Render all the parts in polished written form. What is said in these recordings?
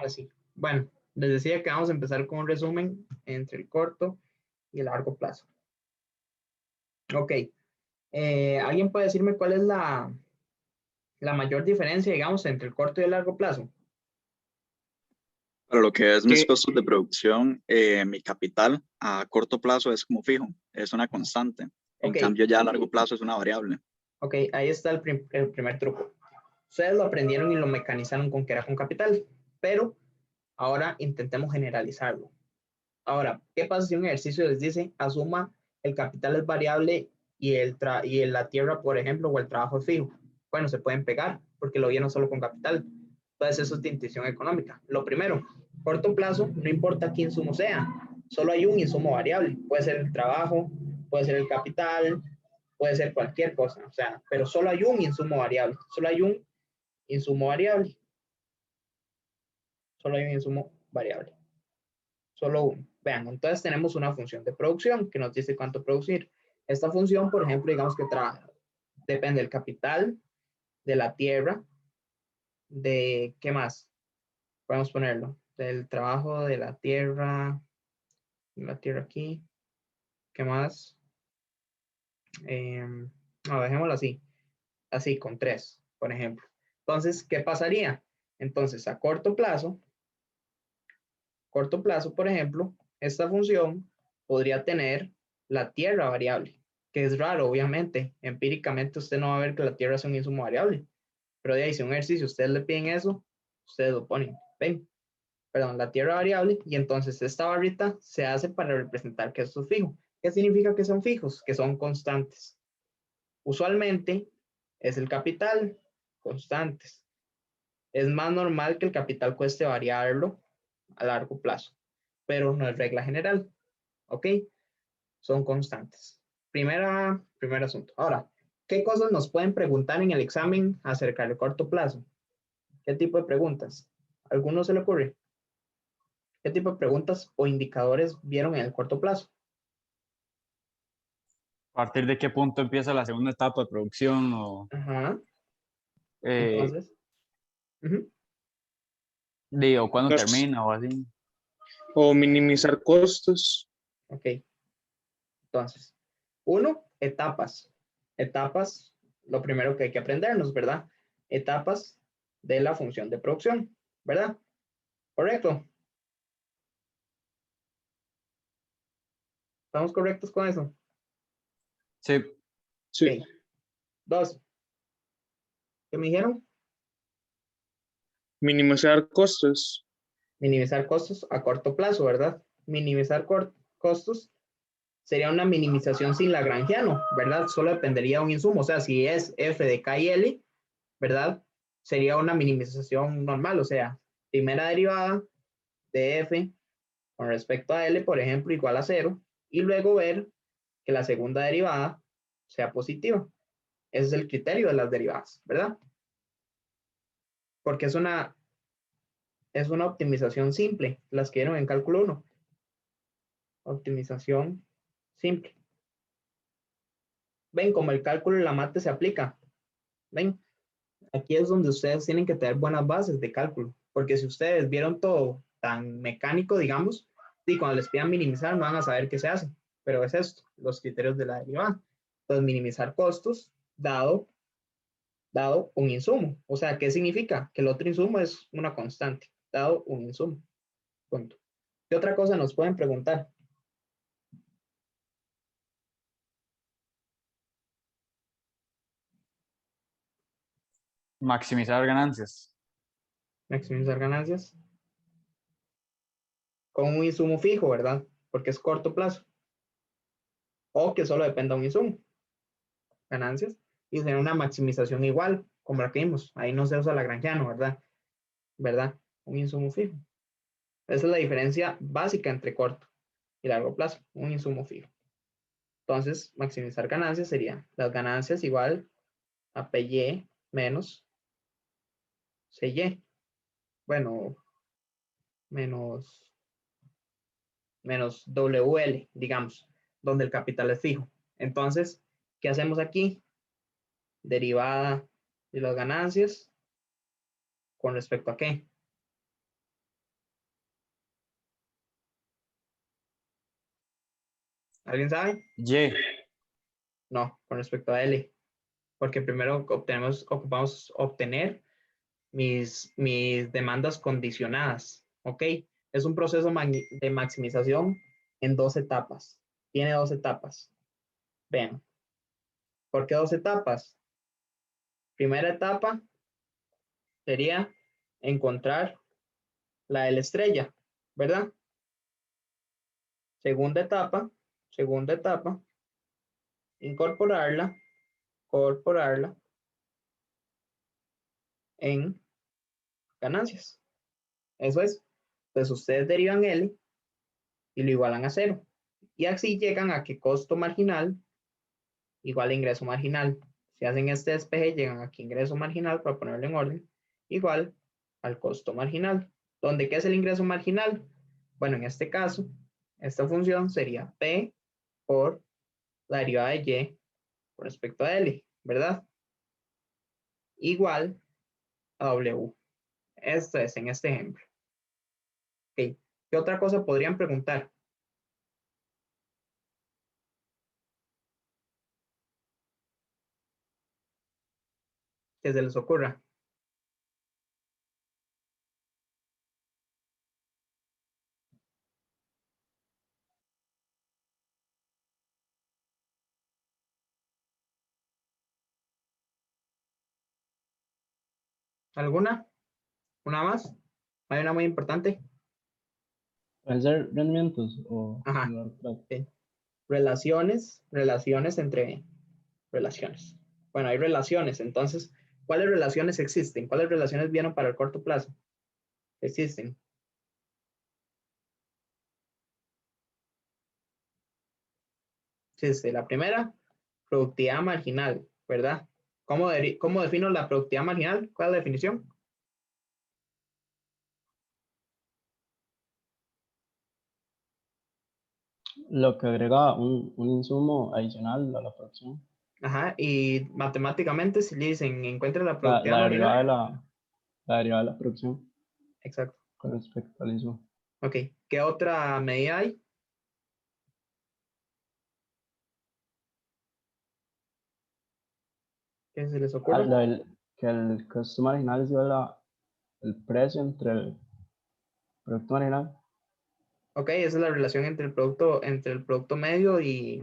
Ahora sí. Bueno, les decía que vamos a empezar con un resumen entre el corto y el largo plazo. Ok. ¿Alguien puede decirme cuál es la mayor diferencia, digamos, entre el corto y el largo plazo? Para lo que es mis Que costos de producción, mi capital a corto plazo es como fijo, es una constante. En Ok, cambio, ya a largo plazo es una variable. ok, ahí está el primer truco. Ustedes lo aprendieron y lo mecanizaron con que era con capital, pero ahora intentemos generalizarlo. Ahora, ¿qué pasa si un ejercicio les dice asuma el capital es variable y la tierra, por ejemplo, o el trabajo es fijo? Bueno, se pueden pegar porque lo vieron solo con capital. Entonces, eso es de intuición económica. Lo primero, corto plazo, no importa qué insumo sea, solo hay un insumo variable. Puede ser el trabajo, puede ser el capital, puede ser cualquier cosa, o sea, pero solo hay un insumo variable. Solo hay un insumo variable. Solo hay un insumo variable. Solo uno. Vean, entonces tenemos una función de producción que nos dice cuánto producir. Esta función, por ejemplo, digamos que depende del capital, de la tierra, de qué más podemos ponerlo, del trabajo de la tierra aquí, qué más. No, dejémoslo así con 3, por ejemplo. Entonces, ¿qué pasaría? Entonces, a corto plazo, por ejemplo, esta función podría tener la tierra variable, que es raro, obviamente. Empíricamente usted no va a ver que la tierra es un insumo variable, pero de ahí, si un ejercicio ustedes le piden eso, ustedes lo ponen. Ven, perdón, la tierra variable, y entonces esta barrita se hace para representar que esto es fijo. ¿Qué significa que son fijos? Que son constantes. Usualmente es el capital, constantes. Es más normal que el capital cueste variarlo a largo plazo, pero no es regla general. ¿Ok? Son constantes. Primer asunto. Ahora, ¿qué cosas nos pueden preguntar en el examen acerca del corto plazo? ¿Qué tipo de preguntas? ¿Alguno se le ocurre? ¿Qué tipo de preguntas o indicadores vieron en el corto plazo? ¿A partir de qué punto empieza la segunda etapa de producción o Ajá. eh, Entonces, ujú, o cuándo Los- termina o así? o minimizar costos. ok. Entonces, uno, etapas. Etapas, lo primero que hay que aprendernos, ¿verdad? Etapas de la función de producción, ¿verdad? Correcto. ¿Estamos correctos con eso? Sí, Sí. Ok. Dos, ¿qué me dijeron? Minimizar costos. Minimizar costos a corto plazo, ¿verdad? Minimizar costos sería una minimización sin lagrangiano, ¿verdad? Solo dependería de un insumo, o sea, si es F de K y L, ¿verdad? Sería una minimización normal, o sea, primera derivada de F con respecto a L, por ejemplo, igual a 0, y luego ver que la segunda derivada sea positiva. Ese es el criterio de las derivadas, ¿verdad? Porque es una optimización simple, las que vieron en cálculo 1. Optimización simple. Ven, como el cálculo de la mate se aplica. Ven, aquí es donde ustedes tienen que tener buenas bases de cálculo, porque si ustedes vieron todo tan mecánico, digamos, y cuando les pidan minimizar no van a saber qué se hace, pero es esto, los criterios de la derivada. Entonces, minimizar costos dado un insumo. O sea, ¿qué significa? Que el otro insumo es una constante, dado un insumo. Punto. ¿Qué otra cosa nos pueden preguntar? maximizar ganancias. Maximizar ganancias con un insumo fijo, ¿verdad? Porque es corto plazo. O que solo dependa de un insumo. Ganancias. Y tener una maximización igual, como la que vimos. Ahí no se usa lagrangiano, ¿verdad? ¿Verdad? Un insumo fijo. Esa es la diferencia básica entre corto y largo plazo. Un insumo fijo. Entonces, maximizar ganancias sería las ganancias igual a PY menos CY. Bueno, menos WL, digamos, donde el capital es fijo. Entonces, ¿qué hacemos aquí? Derivada de las ganancias con respecto a qué? ¿Alguien sabe? Y. No, con respecto a L. Porque primero ocupamos obtener mis demandas condicionadas. ¿Ok? Es un proceso de maximización en 2 etapas. Tiene 2 etapas. Vean. ¿Por qué 2 etapas? Primera etapa sería encontrar la L estrella, ¿verdad? Segunda etapa, incorporarla en ganancias. Eso es. Pues ustedes derivan L y lo igualan a 0. Y así llegan a que costo marginal igual a ingreso marginal. Si hacen este despeje, llegan aquí ingreso marginal, para ponerlo en orden, igual al costo marginal. ¿Dónde qué es el ingreso marginal? Bueno, en este caso, esta función sería P por la derivada de Y con respecto a L, ¿verdad? Igual a W. Esto es en este ejemplo. Ok. ¿Qué otra cosa podrían preguntar? Que se les ocurra. ¿Alguna? ¿Una más? Hay una muy importante. ¿Pueden ser rendimientos o Ajá. valor plata? Sí. Relaciones entre relaciones. Bueno, hay relaciones, entonces, ¿cuáles relaciones existen? ¿Cuáles relaciones vienen para el corto plazo? Existen. Existe la primera, productividad marginal, ¿verdad? ¿Cómo defino la productividad marginal? ¿Cuál es la definición? Lo que agrega un insumo adicional a la producción. Ajá, y matemáticamente si le dicen encuentre la La, productividad la derivada marginal. de la derivada de la producción Exacto. con respecto al insumo. Ok, ¿qué otra medida hay? ¿Qué se les ocurre? Que el costo marginal es igual el precio entre el producto marginal. Ok, esa es la relación entre el producto medio y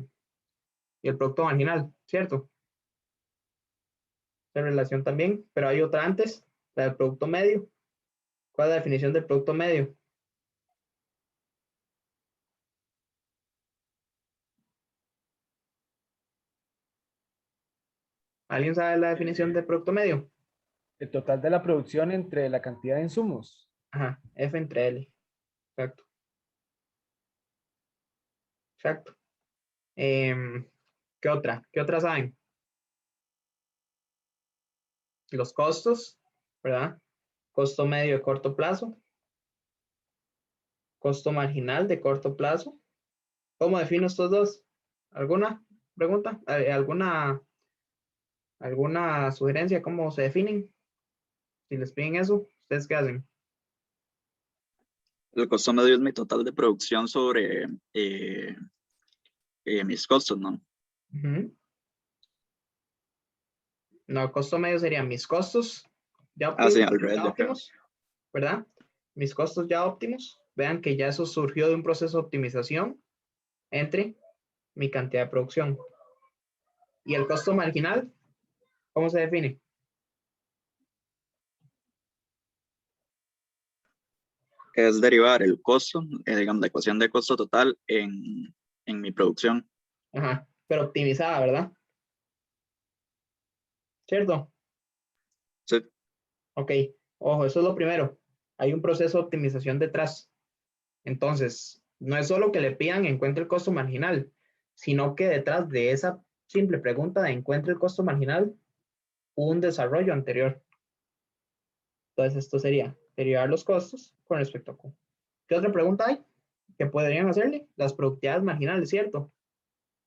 el producto marginal, ¿cierto? Esa relación también, pero hay otra antes, la del producto medio. ¿Cuál es la definición del producto medio? ¿Alguien sabe la definición del producto medio? El total de la producción entre la cantidad de insumos. Ajá, F entre L. Exacto. Exacto. ¿Qué otra? ¿Qué otra saben? Los costos, ¿verdad? Costo medio de corto plazo. Costo marginal de corto plazo. ¿Cómo defino estos dos? ¿Alguna pregunta? ¿Alguna sugerencia? ¿Cómo se definen? Si les piden eso, ¿ustedes qué hacen? El costo medio es mi total de producción sobre mis costos, ¿no? Ujú. No, costo medio serían mis costos ya Ah, sí, óptimos, al revés, ya creo. ¿verdad? Mis costos ya óptimos. Vean que ya eso surgió de un proceso de optimización entre mi cantidad de producción. ¿Y el costo marginal? ¿Cómo se define? Es derivar el costo, digamos, la ecuación de costo total en mi producción. Ajá, pero optimizada, ¿verdad? ¿Cierto? Sí, Ok, ojo, eso es lo primero. Hay un proceso de optimización detrás. Entonces, no es solo que le pidan encuentre el costo marginal, sino que detrás de esa simple pregunta de encuentre el costo marginal, hubo un desarrollo anterior. Entonces, esto sería derivar los costos con respecto a Q. ¿Qué otra pregunta hay que podrían hacerle? Las productividades marginales, ¿cierto?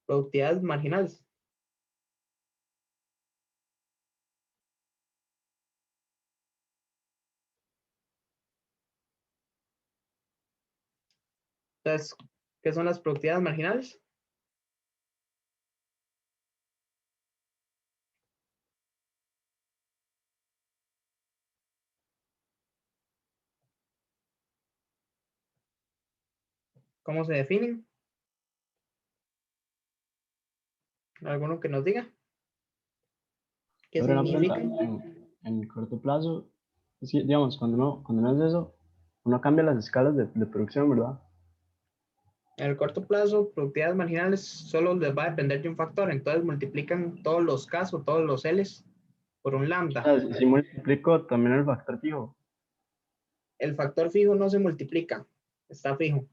Productividades marginales. Entonces, ¿qué son las productividades marginales? ¿Cómo se definen? ¿Alguno que nos diga? ¿Qué Sobre una pregunta, significan? en corto plazo, es que, digamos, cuando uno hace eso, uno cambia las escalas de producción, ¿verdad? En el corto plazo, productividades marginales solo les va a depender de un factor, entonces multiplican todos los K o todos los Ls por un O lambda. sea, si multiplico también el factor fijo. El factor fijo no se multiplica, está fijo.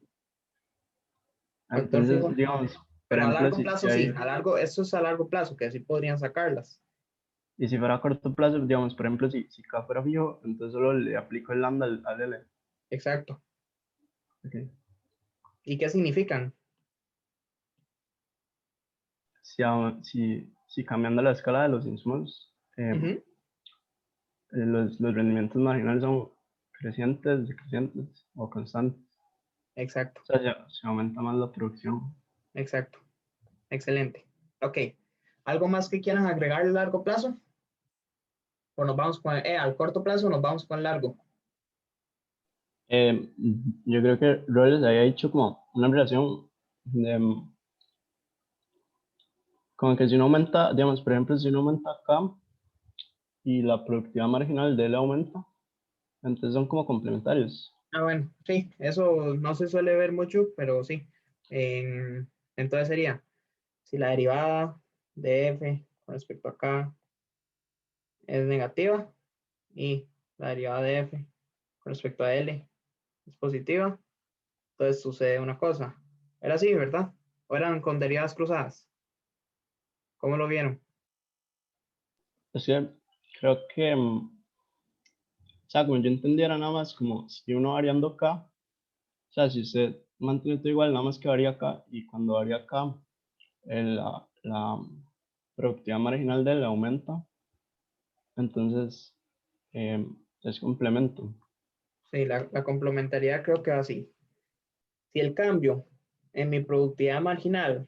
Factor Entonces, fijo, digamos, por pero a ejemplo, largo plazo sí, eso es a largo plazo, que así podrían sacarlas. y si fuera a corto plazo, digamos, por ejemplo, si K fuera fijo, entonces solo le aplico el lambda al L. Exacto. Ok. ¿Y qué significan? Si cambiando la escala de los insumos, Ujú, los rendimientos marginales son crecientes, decrecientes o constantes. exacto, O sea, se aumenta más la producción. exacto. Excelente. Ok. ¿Algo más que quieran agregar a largo plazo? ¿O nos vamos con, al corto plazo nos vamos con largo? Eh, yo creo que Robles había hecho como una relación de, como que si uno aumenta, digamos, por ejemplo, si uno aumenta acá y la productividad marginal de él aumenta, entonces son como complementarios. Ah, bueno, sí, eso no se suele ver mucho, pero sí. Entonces sería, si la derivada de f con respecto a k es negativa y la derivada de f con respecto a L es positiva, entonces sucede una cosa. Era así, ¿verdad? ¿O eran con derivadas cruzadas? ¿Cómo lo vieron? Es que creo que, o sea, como yo entendiera nada más como si uno variando acá, o sea, si usted mantiene todo igual, nada más que varía acá, y cuando varía acá, la productividad marginal de él aumenta, entonces es complemento. Sí, la complementariedad creo que va así. Si el cambio en mi productividad marginal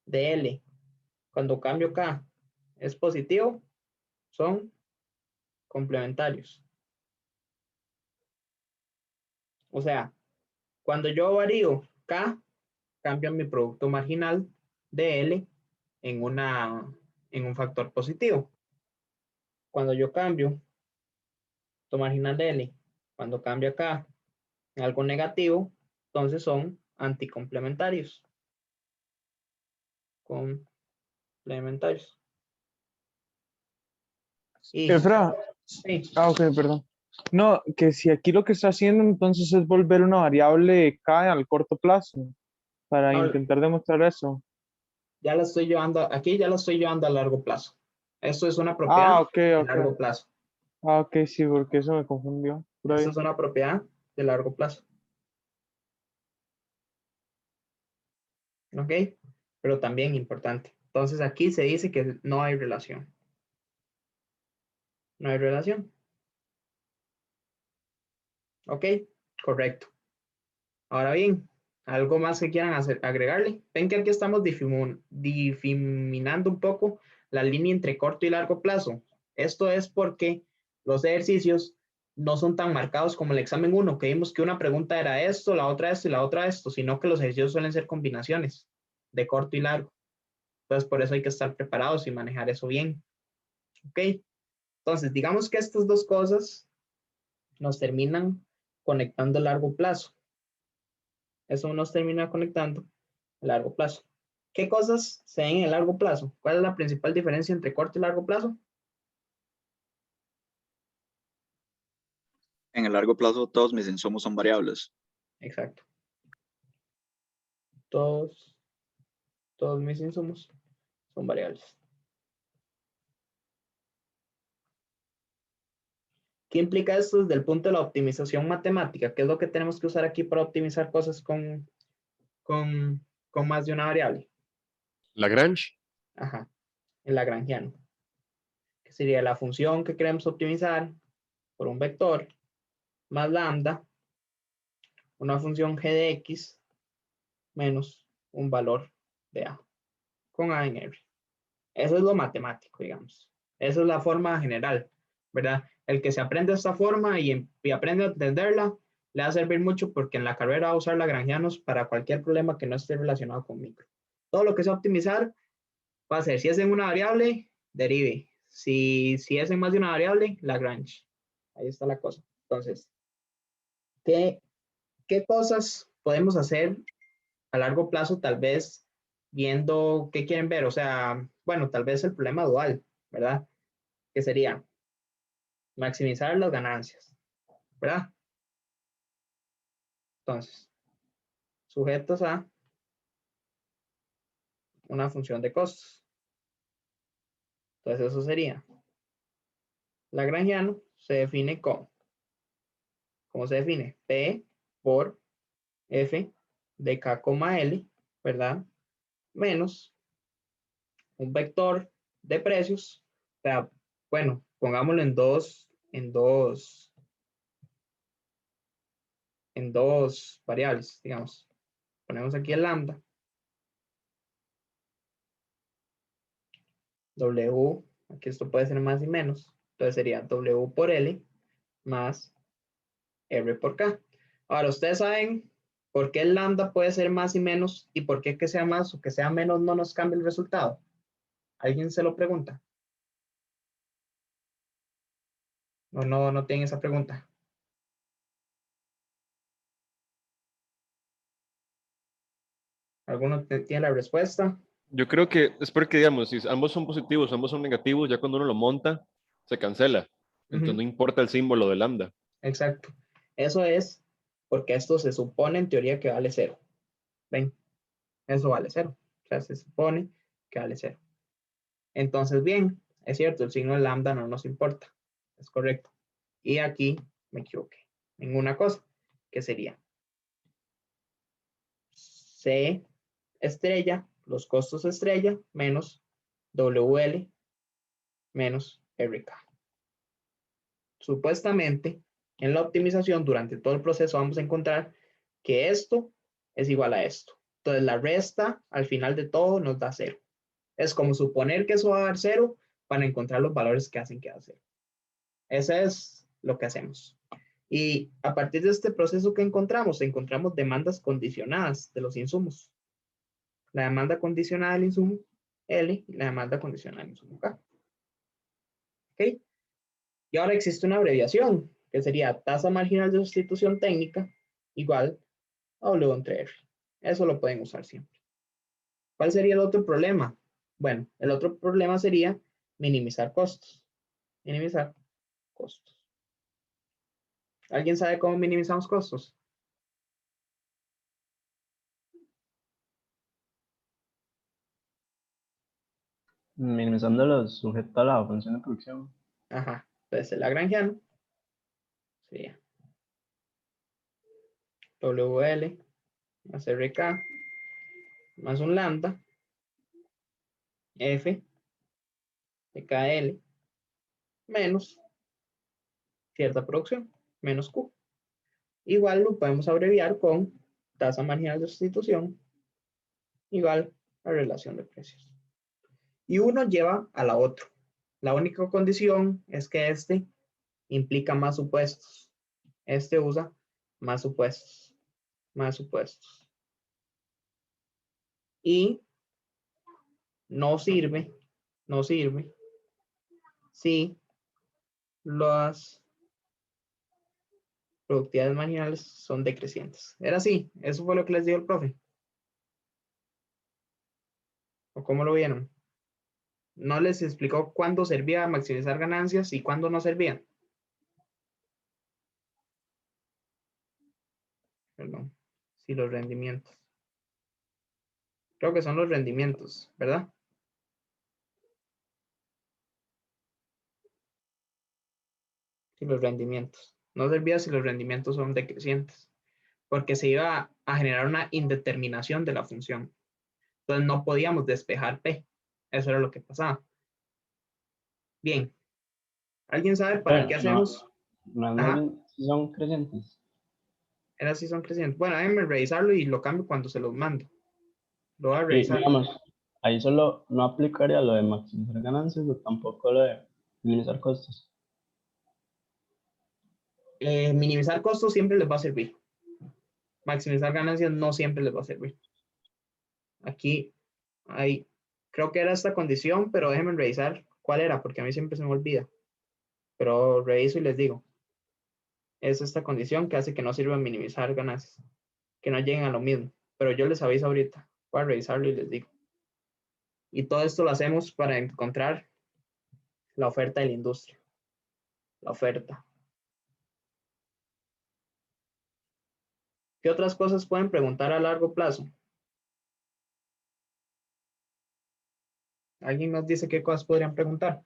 de L, cuando cambio K, es positivo, son complementarios. O sea, cuando yo varío K, cambio mi producto marginal de L en, en un factor positivo. Cuando yo cambio tu marginal de L, cuando cambio acá en algo negativo, entonces son anticomplementarios. Complementarios. Y Efra, sí, ok, perdón. No, que si aquí lo que está haciendo entonces es volver una variable k al corto plazo para ahora, intentar demostrar eso. ya la estoy llevando, aquí ya la estoy llevando a largo plazo. Esto es una propiedad Ah, ok, de ok. largo plazo. Ah, ok, sí, porque eso me confundió. Pero Esto es bien. una propiedad de largo plazo. ¿Ok? Pero también importante. Entonces aquí se dice que no hay relación. No hay relación. ¿Ok? Correcto. Ahora bien, algo más que quieran agregarle. Ven que aquí estamos difuminando un poco la línea entre corto y largo plazo. Esto es porque los ejercicios no son tan marcados como el examen 1, que vimos que una pregunta era esto, la otra esto y la otra esto, sino que los ejercicios suelen ser combinaciones de corto y largo. Entonces, por eso hay que estar preparados y manejar eso bien. ¿Ok? Entonces, digamos que estas dos cosas nos terminan conectando a largo plazo. Eso nos termina conectando a largo plazo. ¿Qué cosas se ven en el largo plazo? ¿Cuál es la principal diferencia entre corto y largo plazo? En el largo plazo, todos mis insumos son variables. Exacto. Todos mis insumos son variables. ¿Qué implica esto desde el punto de la optimización matemática? ¿Qué es lo que tenemos que usar aquí para optimizar cosas con, con más de una variable? Lagrange. Ajá, el lagrangiano. Que sería la función que queremos optimizar por un vector más lambda, una función g de x menos un valor de a, con a en r. Eso es lo matemático, digamos. Esa es la forma general, ¿verdad? El que se aprende esta forma y aprende a entenderla, le va a servir mucho porque en la carrera va a usar lagrangianos para cualquier problema que no esté relacionado con micro. Todo lo que sea optimizar va a ser, si es en una variable, derive. Si es en más de una variable, Lagrange. Ahí está la cosa. Entonces, ¿qué cosas podemos hacer a largo plazo? Tal vez viendo qué quieren ver. O sea, bueno, tal vez el problema dual, ¿verdad? Que sería maximizar las ganancias, ¿verdad? Entonces, sujetos a una función de costos. Entonces, eso sería. Lagrangiano se define como, ¿cómo se define? P por F de K, L, ¿verdad? Menos un vector de precios. O sea, bueno, pongámoslo en dos variables, digamos. Ponemos aquí el lambda. W, aquí esto puede ser más y menos. Entonces sería W por L más R por K. Ahora, ustedes saben por qué el lambda puede ser más y menos y por qué que sea más o que sea menos no nos cambia el resultado. ¿Alguien se lo pregunta? No tienen esa pregunta. ¿Alguno tiene la respuesta? Yo creo que es porque, digamos, si ambos son positivos, ambos son negativos, ya cuando uno lo monta, se cancela. Entonces no importa el símbolo de lambda. Exacto. Eso es porque esto se supone en teoría que vale cero. ¿Ven? Eso vale cero. O sea, se supone que vale cero. Entonces, bien, es cierto, el signo de lambda no nos importa. Es correcto. Y aquí me equivoqué en una cosa, que sería C estrella, los costos estrella, menos WL, menos RK. Supuestamente, en la optimización, durante todo el proceso, vamos a encontrar que esto es igual a esto. Entonces, la resta al final de todo nos da cero. Es como suponer que eso va a dar cero para encontrar los valores que hacen que da cero. Eso es lo que hacemos. Y a partir de este proceso que encontramos demandas condicionadas de los insumos. La demanda condicionada del insumo L y la demanda condicionada del insumo K. ¿Ok? Y ahora existe una abreviación, que sería tasa marginal de sustitución técnica igual a W entre R. Eso lo pueden usar siempre. ¿Cuál sería el otro problema? Bueno, el otro problema sería minimizar costos. Minimizar costos. ¿Alguien sabe cómo minimizamos costos? Minimizando los sujetos a la función de producción. Ajá. Entonces el lagrangiano sería WL más RK más un lambda F de KL menos cierta producción menos Q. Igual lo podemos abreviar con tasa marginal de sustitución igual a relación de precios. Y uno lleva a la otra. La única condición es que este implica más supuestos. Este usa más supuestos. Más supuestos. Y no sirve si las productividades marginales son decrecientes. Era así, eso fue lo que les dio el profe. ¿O cómo lo vieron? No les explicó cuándo servía maximizar ganancias y cuándo no servía. Perdón. Sí, los rendimientos. Creo que son los rendimientos, ¿verdad? Sí, los rendimientos. No servía si los rendimientos son decrecientes, porque se iba a generar una indeterminación de la función. Entonces no podíamos despejar P. Eso era lo que pasaba. Bien. ¿Alguien sabe para qué hacemos? No es más Ajá. bien si son crecientes. Era si son crecientes. Bueno, déjenme revisarlo y lo cambio cuando se los mando. Lo voy a Y revisar. digamos, ahí solo no aplicaría lo de maximizar ganancias o tampoco lo de minimizar costos. Minimizar costos siempre les va a servir. Maximizar ganancias no siempre les va a servir. Aquí hay, creo que era esta condición, pero déjenme revisar cuál era, porque a mí siempre se me olvida. Pero reviso y les digo. Es esta condición que hace que no sirva minimizar ganancias, que no lleguen a lo mismo. Pero yo les aviso ahorita. Voy a revisarlo y les digo. Y todo esto lo hacemos para encontrar la oferta de la industria. La oferta. ¿Qué otras cosas pueden preguntar a largo plazo? ¿Alguien nos dice qué cosas podrían preguntar?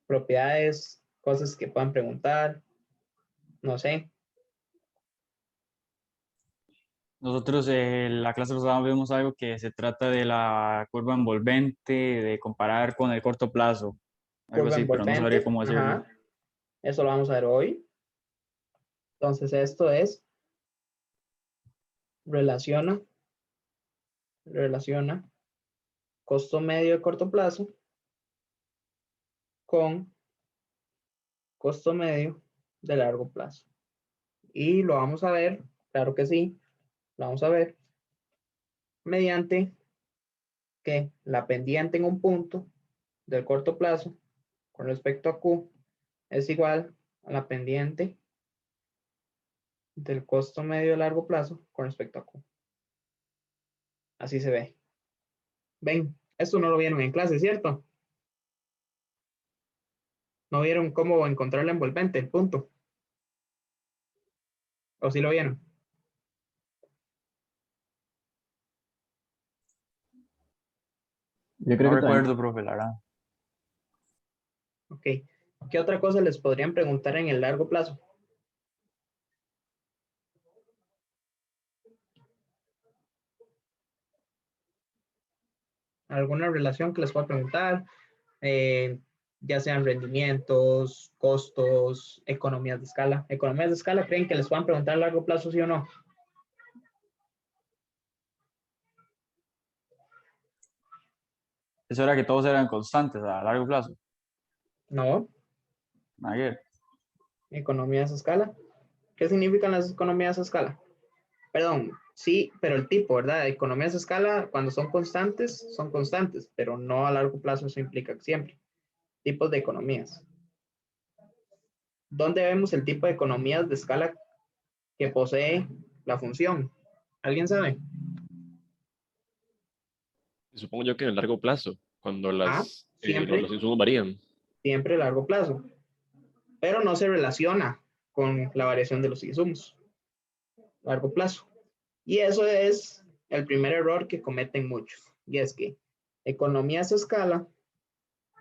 Propiedades, cosas que puedan preguntar, no sé. Nosotros en la clase pasada vemos algo que se trata de la curva envolvente, de comparar con el corto plazo. Algo Curva así, pero no sabría envolvente, cómo decirlo. ajá. Eso lo vamos a ver hoy. Entonces esto relaciona costo medio de corto plazo con costo medio de largo plazo. Y lo vamos a ver, claro que sí, lo vamos a ver mediante que la pendiente en un punto del corto plazo con respecto a Q es igual a la pendiente del costo medio de largo plazo con respecto a Q. Así se ve. Ven, esto no lo vieron en clase, ¿cierto? No vieron cómo encontrar la envolvente, el punto. ¿O sí lo vieron? Yo No creo que también. recuerdo, profe, la verdad. Ok. ¿Qué otra cosa les podrían preguntar en el largo plazo? ¿Alguna relación que les pueda preguntar? Ya sean rendimientos, costos, economías de escala. ¿Economías de escala creen que les puedan preguntar a largo plazo, sí o no? Eso era que todos eran constantes a largo plazo. No. Ayer. Economías a escala. ¿Qué significan las economías a escala? Perdón, sí, pero el tipo, ¿verdad? Economías a escala, cuando son constantes, pero no a largo plazo, eso implica que siempre. Tipos de economías. ¿Dónde vemos el tipo de economías de escala que posee la función? ¿Alguien sabe? Supongo yo que en el largo plazo, cuando Siempre, los insumos varían. siempre a largo plazo, pero no se relaciona con la variación de los insumos. Largo plazo. Y eso es el primer error que cometen muchos. Y es que economías a escala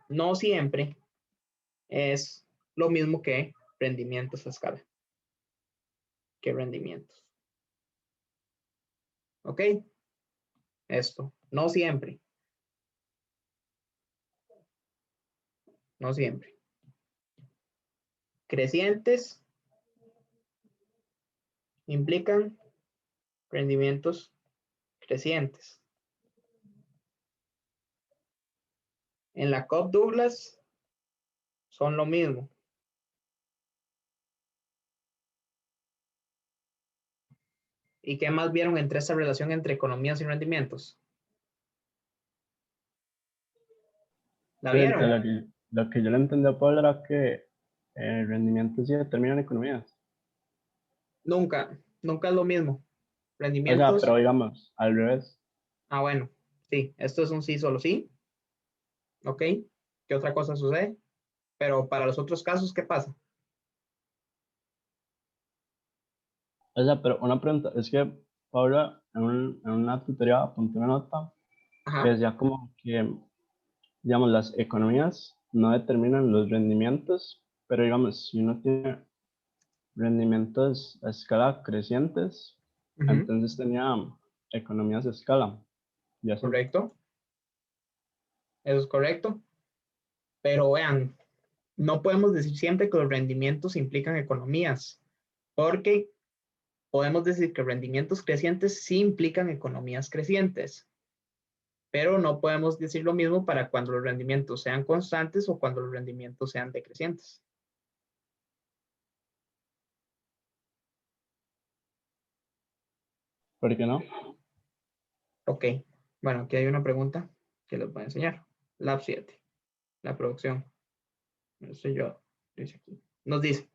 no siempre es lo mismo que rendimientos a escala. Que rendimientos. ¿Ok? Esto. No siempre. No siempre. Crecientes implican rendimientos crecientes. En la Cobb Douglas son lo mismo. ¿Y qué más vieron entre esta relación entre economías y rendimientos? ¿La Pero vieron? lo que yo le entendí a Paul era que el rendimiento sí determina en economías. Nunca es lo mismo. O sea, Rendimientos. pero digamos, al revés. Ah, bueno, sí, esto es un sí, solo sí. ¿Ok? ¿Qué otra cosa sucede? Pero para los otros casos, ¿qué pasa? O sea, pero una pregunta, es que Paula en una tutoría apuntó una nota que Ajá, decía como que, digamos, las economías no determinan los rendimientos, pero digamos, si uno tiene rendimientos a escala crecientes, ujú, entonces tenía economías a escala, y así. correcto. Eso es correcto. Pero vean, no podemos decir siempre que los rendimientos implican economías, porque podemos decir que rendimientos crecientes sí implican economías crecientes. pero no podemos decir lo mismo para cuando los rendimientos sean constantes o cuando los rendimientos sean decrecientes. ¿Por qué no? Ok, bueno, aquí hay una pregunta que les voy a enseñar. Lab 7, la producción. No sé yo, dice aquí. Nos dice,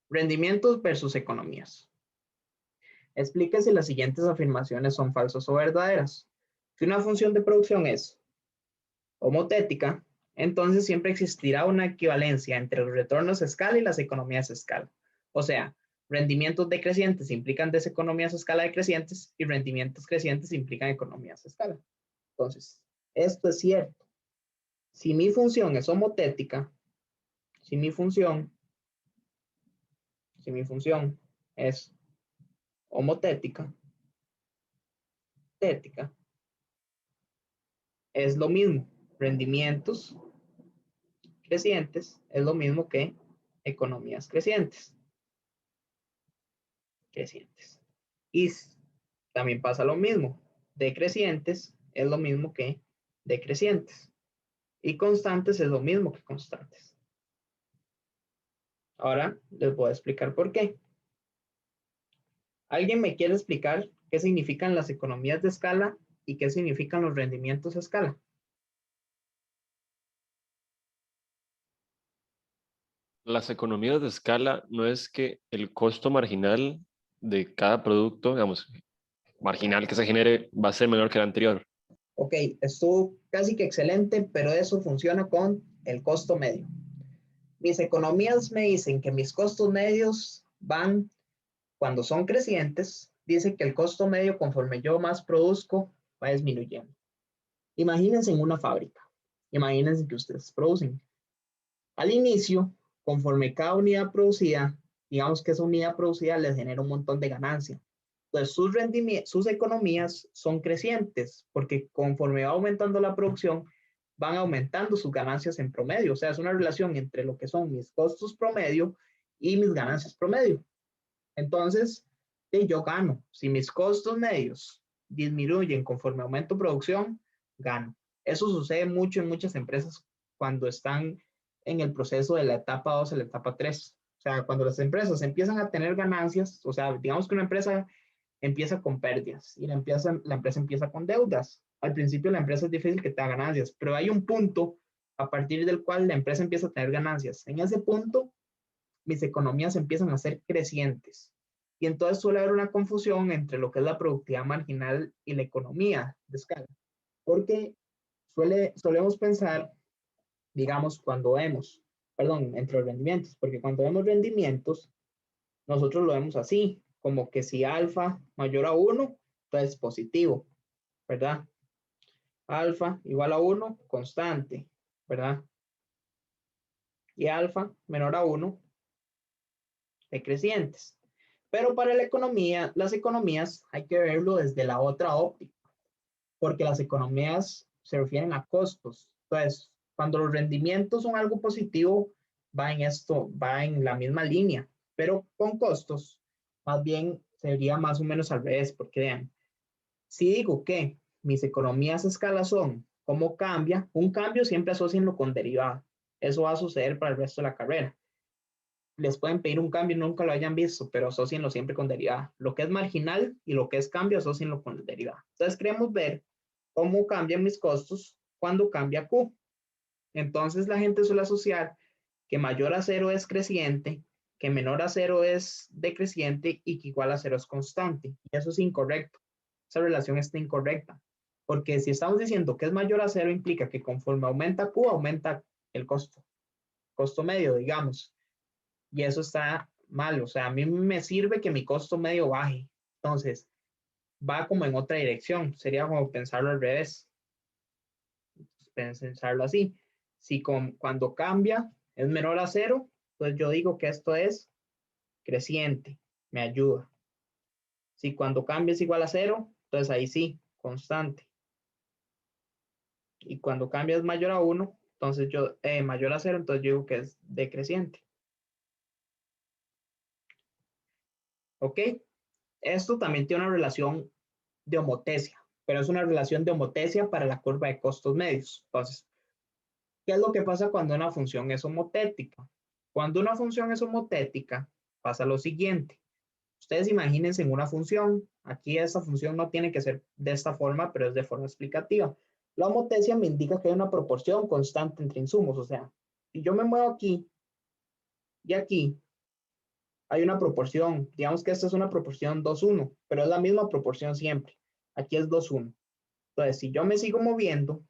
rendimientos versus economías. Explique si las siguientes afirmaciones son falsas o verdaderas. Si una función de producción es homotética, entonces siempre existirá una equivalencia entre los retornos a escala y las economías a escala. O sea, rendimientos decrecientes implican deseconomías a escala decrecientes y rendimientos crecientes implican economías a escala. Entonces, esto es cierto. Si mi función es homotética, si mi función es homotética, es lo mismo. Rendimientos crecientes es lo mismo que economías crecientes. Y también pasa lo mismo. Decrecientes es lo mismo que decrecientes. Y constantes es lo mismo que constantes. Ahora les voy a explicar por qué. ¿Alguien me quiere explicar qué significan las economías de escala y qué significan los rendimientos a escala? Las economías de escala no es que el costo marginal de cada producto, digamos, marginal que se genere, va a ser menor que el anterior. Ok, estuvo casi que excelente, pero eso funciona con el costo medio. Mis economías me dicen que mis costos medios van, cuando son crecientes, dice que el costo medio conforme yo más produzco va disminuyendo. Imagínense en una fábrica. Imagínense que ustedes producen. Al inicio, conforme cada unidad producida, digamos que esa unidad producida les genera un montón de ganancia. Entonces, sus economías son crecientes porque conforme va aumentando la producción, van aumentando sus ganancias en promedio. O sea, es una relación entre lo que son mis costos promedio y mis ganancias promedio. Entonces, yo gano. Si mis costos medios disminuyen conforme aumento producción, gano. Eso sucede mucho en muchas empresas cuando están en el proceso de la etapa 2 a la etapa 3. O sea, cuando las empresas empiezan a tener ganancias, o sea, digamos que una empresa empieza con pérdidas y la empresa empieza con deudas. Al principio la empresa es difícil que tenga ganancias, pero hay un punto a partir del cual la empresa empieza a tener ganancias. En ese punto, mis economías empiezan a ser crecientes. Y entonces suele haber una confusión entre lo que es la productividad marginal y la economía de escala. Porque solemos pensar, digamos, entre los rendimientos, porque cuando vemos rendimientos, nosotros lo vemos así, como que si alfa mayor a 1, entonces positivo, ¿verdad? Alfa igual a 1, constante, ¿verdad? Y alfa menor a 1, decrecientes. Pero para la economía, las economías hay que verlo desde la otra óptica, porque las economías se refieren a costos. Entonces, cuando los rendimientos son algo positivo, va en la misma línea, pero con costos, más bien sería más o menos al revés, porque vean, si digo que mis economías a escala son cómo cambia, un cambio siempre asocienlo con derivada. Eso va a suceder para el resto de la carrera. Les pueden pedir un cambio y nunca lo hayan visto, pero asocienlo siempre con derivada. Lo que es marginal y lo que es cambio, asocienlo con derivada. Entonces queremos ver cómo cambian mis costos cuando cambia Q. Entonces la gente suele asociar que mayor a 0 es creciente, que menor a 0 es decreciente y que igual a 0 es constante. Y eso es incorrecto. Esa relación está incorrecta. Porque si estamos diciendo que es mayor a 0, implica que conforme aumenta Q, aumenta el costo medio, digamos. Y eso está mal. O sea, a mí me sirve que mi costo medio baje. Entonces, va como en otra dirección. Sería como pensarlo al revés. Pensarlo así. Si cuando cambia es menor a 0, pues yo digo que esto es creciente. Me ayuda. Si cuando cambia es igual a 0, entonces ahí sí, constante. Y cuando cambia es mayor a 1, entonces mayor a 0, entonces yo digo que es decreciente. ¿Ok? Esto también tiene una relación de homotesia. pero es una relación de homotecia para la curva de costos medios. Entonces, ¿qué es lo que pasa cuando una función es homotética? Cuando una función es homotética, pasa lo siguiente. Ustedes imagínense en una función. Aquí esta función no tiene que ser de esta forma, pero es de forma explicativa. La homotecia me indica que hay una proporción constante entre insumos. O sea, si yo me muevo aquí y aquí, hay una proporción. Digamos que esta es una proporción 2:1, pero es la misma proporción siempre. Aquí es 2:1. Entonces, si yo me sigo moviendo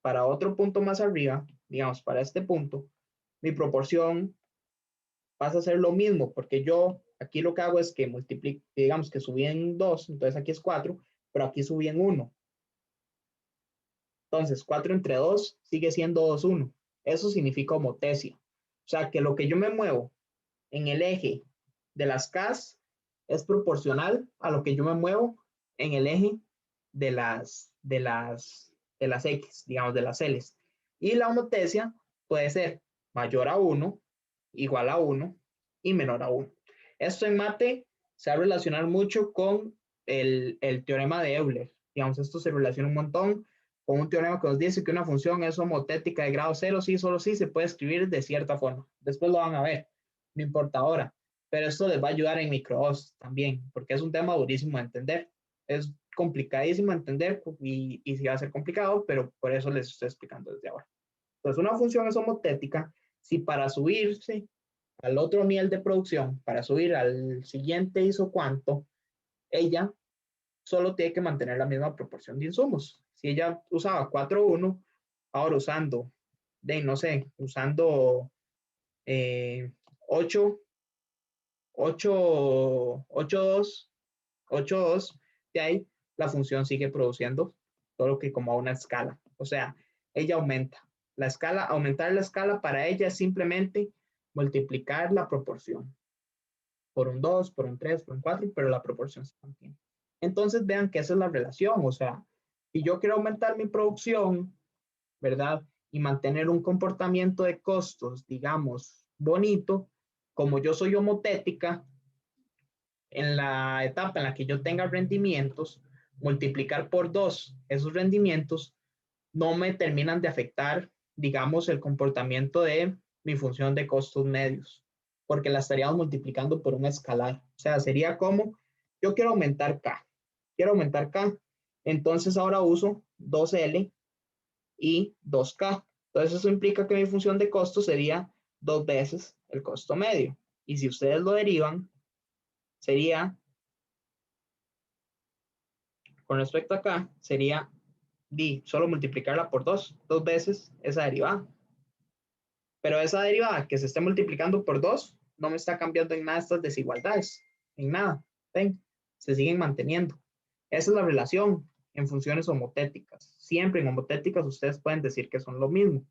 para otro punto más arriba, digamos, para este punto, mi proporción pasa a ser lo mismo, porque yo aquí lo que hago es que multiplico, digamos que subí en 2, entonces aquí es 4, pero aquí subí en 1. Entonces, 4 entre 2 sigue siendo 2:1. Eso significa homotecia. O sea, que lo que yo me muevo en el eje de las Ks es proporcional a lo que yo me muevo en el eje de las X, digamos, de las Ls. Y la homotecia puede ser mayor a 1, igual a 1 y menor a 1. Esto en mate se va a relacionar mucho con el teorema de Euler. Digamos, esto se relaciona un montón con un teorema que nos dice que una función es homotética de grado 0, sí, solo sí se puede escribir de cierta forma. Después lo van a ver, no importa ahora. Pero esto les va a ayudar en micro 2 también, porque es un tema durísimo de entender. Es complicadísimo de entender y sí va a ser complicado, pero por eso les estoy explicando desde ahora. Entonces, una función es homotética si para subirse al otro nivel de producción, para subir al siguiente isocuanto, ella solo tiene que mantener la misma proporción de insumos. Si ella usaba 4:1, ahora usando, no sé, usando 8:2, de ahí la función sigue produciendo, solo que como a una escala. O sea, ella aumenta. La escala, aumentar la escala para ella es simplemente multiplicar la proporción por un 2, por un 3, por un 4, pero la proporción se mantiene. Entonces vean que esa es la relación. O sea, si yo quiero aumentar mi producción, ¿verdad? Y mantener un comportamiento de costos, digamos, bonito, como yo soy homotética, en la etapa en la que yo tenga rendimientos, multiplicar por 2 esos rendimientos no me terminan de afectar, digamos, el comportamiento de mi función de costos medios, porque la estaríamos multiplicando por un escalar. O sea, sería como, yo quiero aumentar K, entonces ahora uso 2L y 2K. Entonces eso implica que mi función de costo sería 2 veces el costo medio. Y si ustedes lo derivan, sería, con respecto a acá, sería solo multiplicarla por 2 veces esa derivada. Pero esa derivada que se esté multiplicando por 2 no me está cambiando en nada estas desigualdades, en nada. ¿Ven? Se siguen manteniendo. Esa es la relación en funciones homotéticas. Siempre en homotéticas ustedes pueden decir que son lo mismo.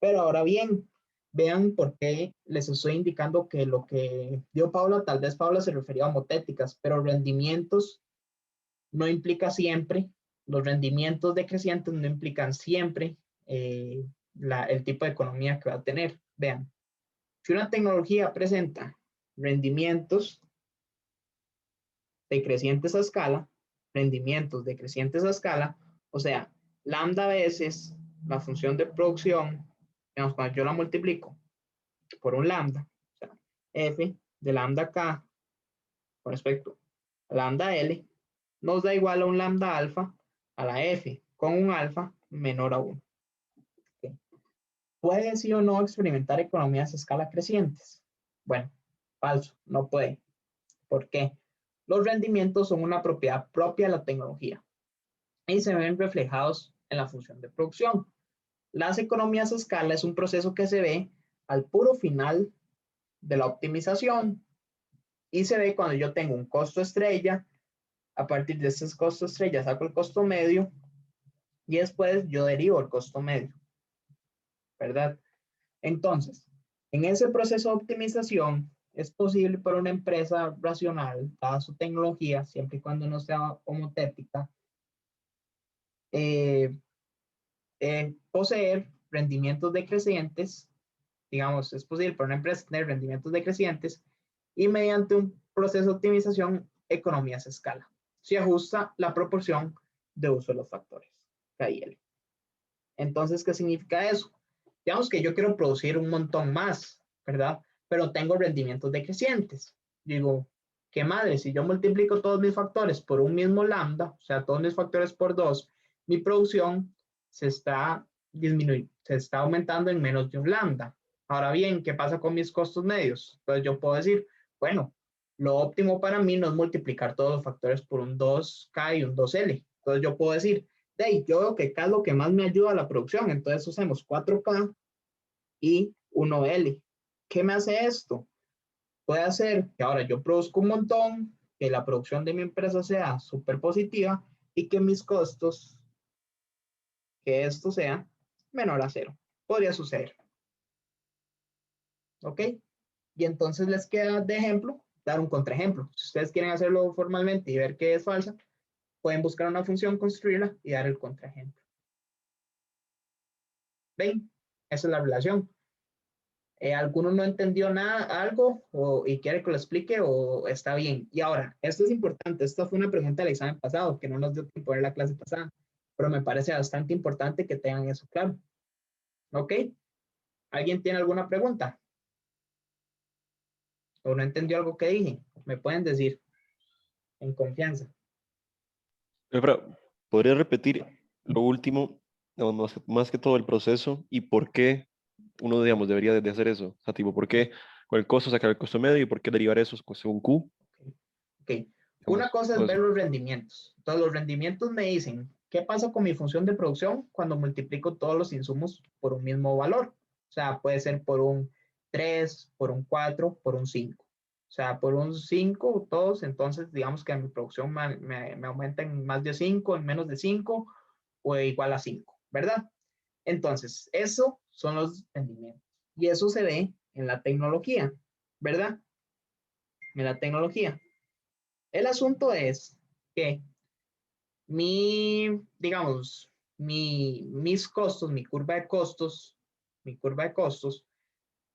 Pero ahora bien, vean por qué les estoy indicando que lo que dio Paula, tal vez Paula se refería a homotéticas, pero rendimientos no implica siempre, los rendimientos decrecientes no implican siempre el tipo de economía que va a tener. Vean, si una tecnología presenta rendimientos decrecientes a escala, o sea, lambda veces la función de producción, digamos, cuando yo la multiplico por un lambda, o sea, f de lambda k con respecto a lambda l, nos da igual a un lambda alfa a la f con un alfa menor a 1. ¿Okay? ¿Puede sí o no experimentar economías a escala crecientes? Bueno, falso, no puede. ¿Por qué? Los rendimientos son una propiedad propia de la tecnología y se ven reflejados en la función de producción. Las economías a escala es un proceso que se ve al puro final de la optimización y se ve cuando yo tengo un costo estrella. A partir de ese costo estrella saco el costo medio y después yo derivo el costo medio, ¿verdad? Entonces, en ese proceso de optimización es posible para una empresa racional, dada su tecnología, siempre y cuando no sea homotética, poseer rendimientos decrecientes. Digamos, es posible para una empresa tener rendimientos decrecientes y mediante un proceso de optimización, economías a escala. Se ajusta la proporción de uso de los factores K y L. Entonces, ¿qué significa eso? Digamos que yo quiero producir un montón más, ¿verdad? Pero tengo rendimientos decrecientes. Digo, qué madre, si yo multiplico todos mis factores por un mismo lambda, o sea, todos mis factores por 2, mi producción se está disminuyendo, se está aumentando en menos de un lambda. Ahora bien, ¿qué pasa con mis costos medios? Entonces yo puedo decir, bueno, lo óptimo para mí no es multiplicar todos los factores por un 2K y un 2L. Entonces yo puedo decir, hey, yo veo que K es lo que más me ayuda a la producción, entonces usemos 4K y 1L. ¿Qué me hace esto? Puede hacer que ahora yo produzco un montón, que la producción de mi empresa sea súper positiva y que mis costos, que esto sea menor a cero. Podría suceder. ¿Ok? Y entonces les queda de ejemplo dar un contraejemplo. Si ustedes quieren hacerlo formalmente y ver que es falsa, pueden buscar una función, construirla y dar el contraejemplo. ¿Ven? Esa es la relación. ¿Alguno no entendió nada, algo y quiere que lo explique o está bien? Y ahora, esto es importante. Esta fue una pregunta del examen pasado que no nos dio tiempo de ver la clase pasada, pero me parece bastante importante que tengan eso claro. ¿Ok? ¿Alguien tiene alguna pregunta? ¿O no entendió algo que dije? Me pueden decir en confianza. Pero, ¿podría repetir lo último, no, más que todo el proceso y por qué uno, digamos, debería de hacer eso? O sea, tipo, ¿por qué con el costo sacar el costo medio y por qué derivar eso según Q? Ok. Una Digamos, cosa es todo ver eso. los rendimientos. Entonces, los rendimientos me dicen, ¿qué pasa con mi función de producción cuando multiplico todos los insumos por un mismo valor? O sea, puede ser por un 3, por un 4, por un 5. O sea, por un 5 todos, entonces digamos que mi producción me aumenta en más de 5, en menos de 5 o igual a 5, ¿verdad? Entonces, eso son los rendimientos. Y eso se ve en la tecnología, ¿verdad? En la tecnología. El asunto es que digamos, mis costos, mi curva de costos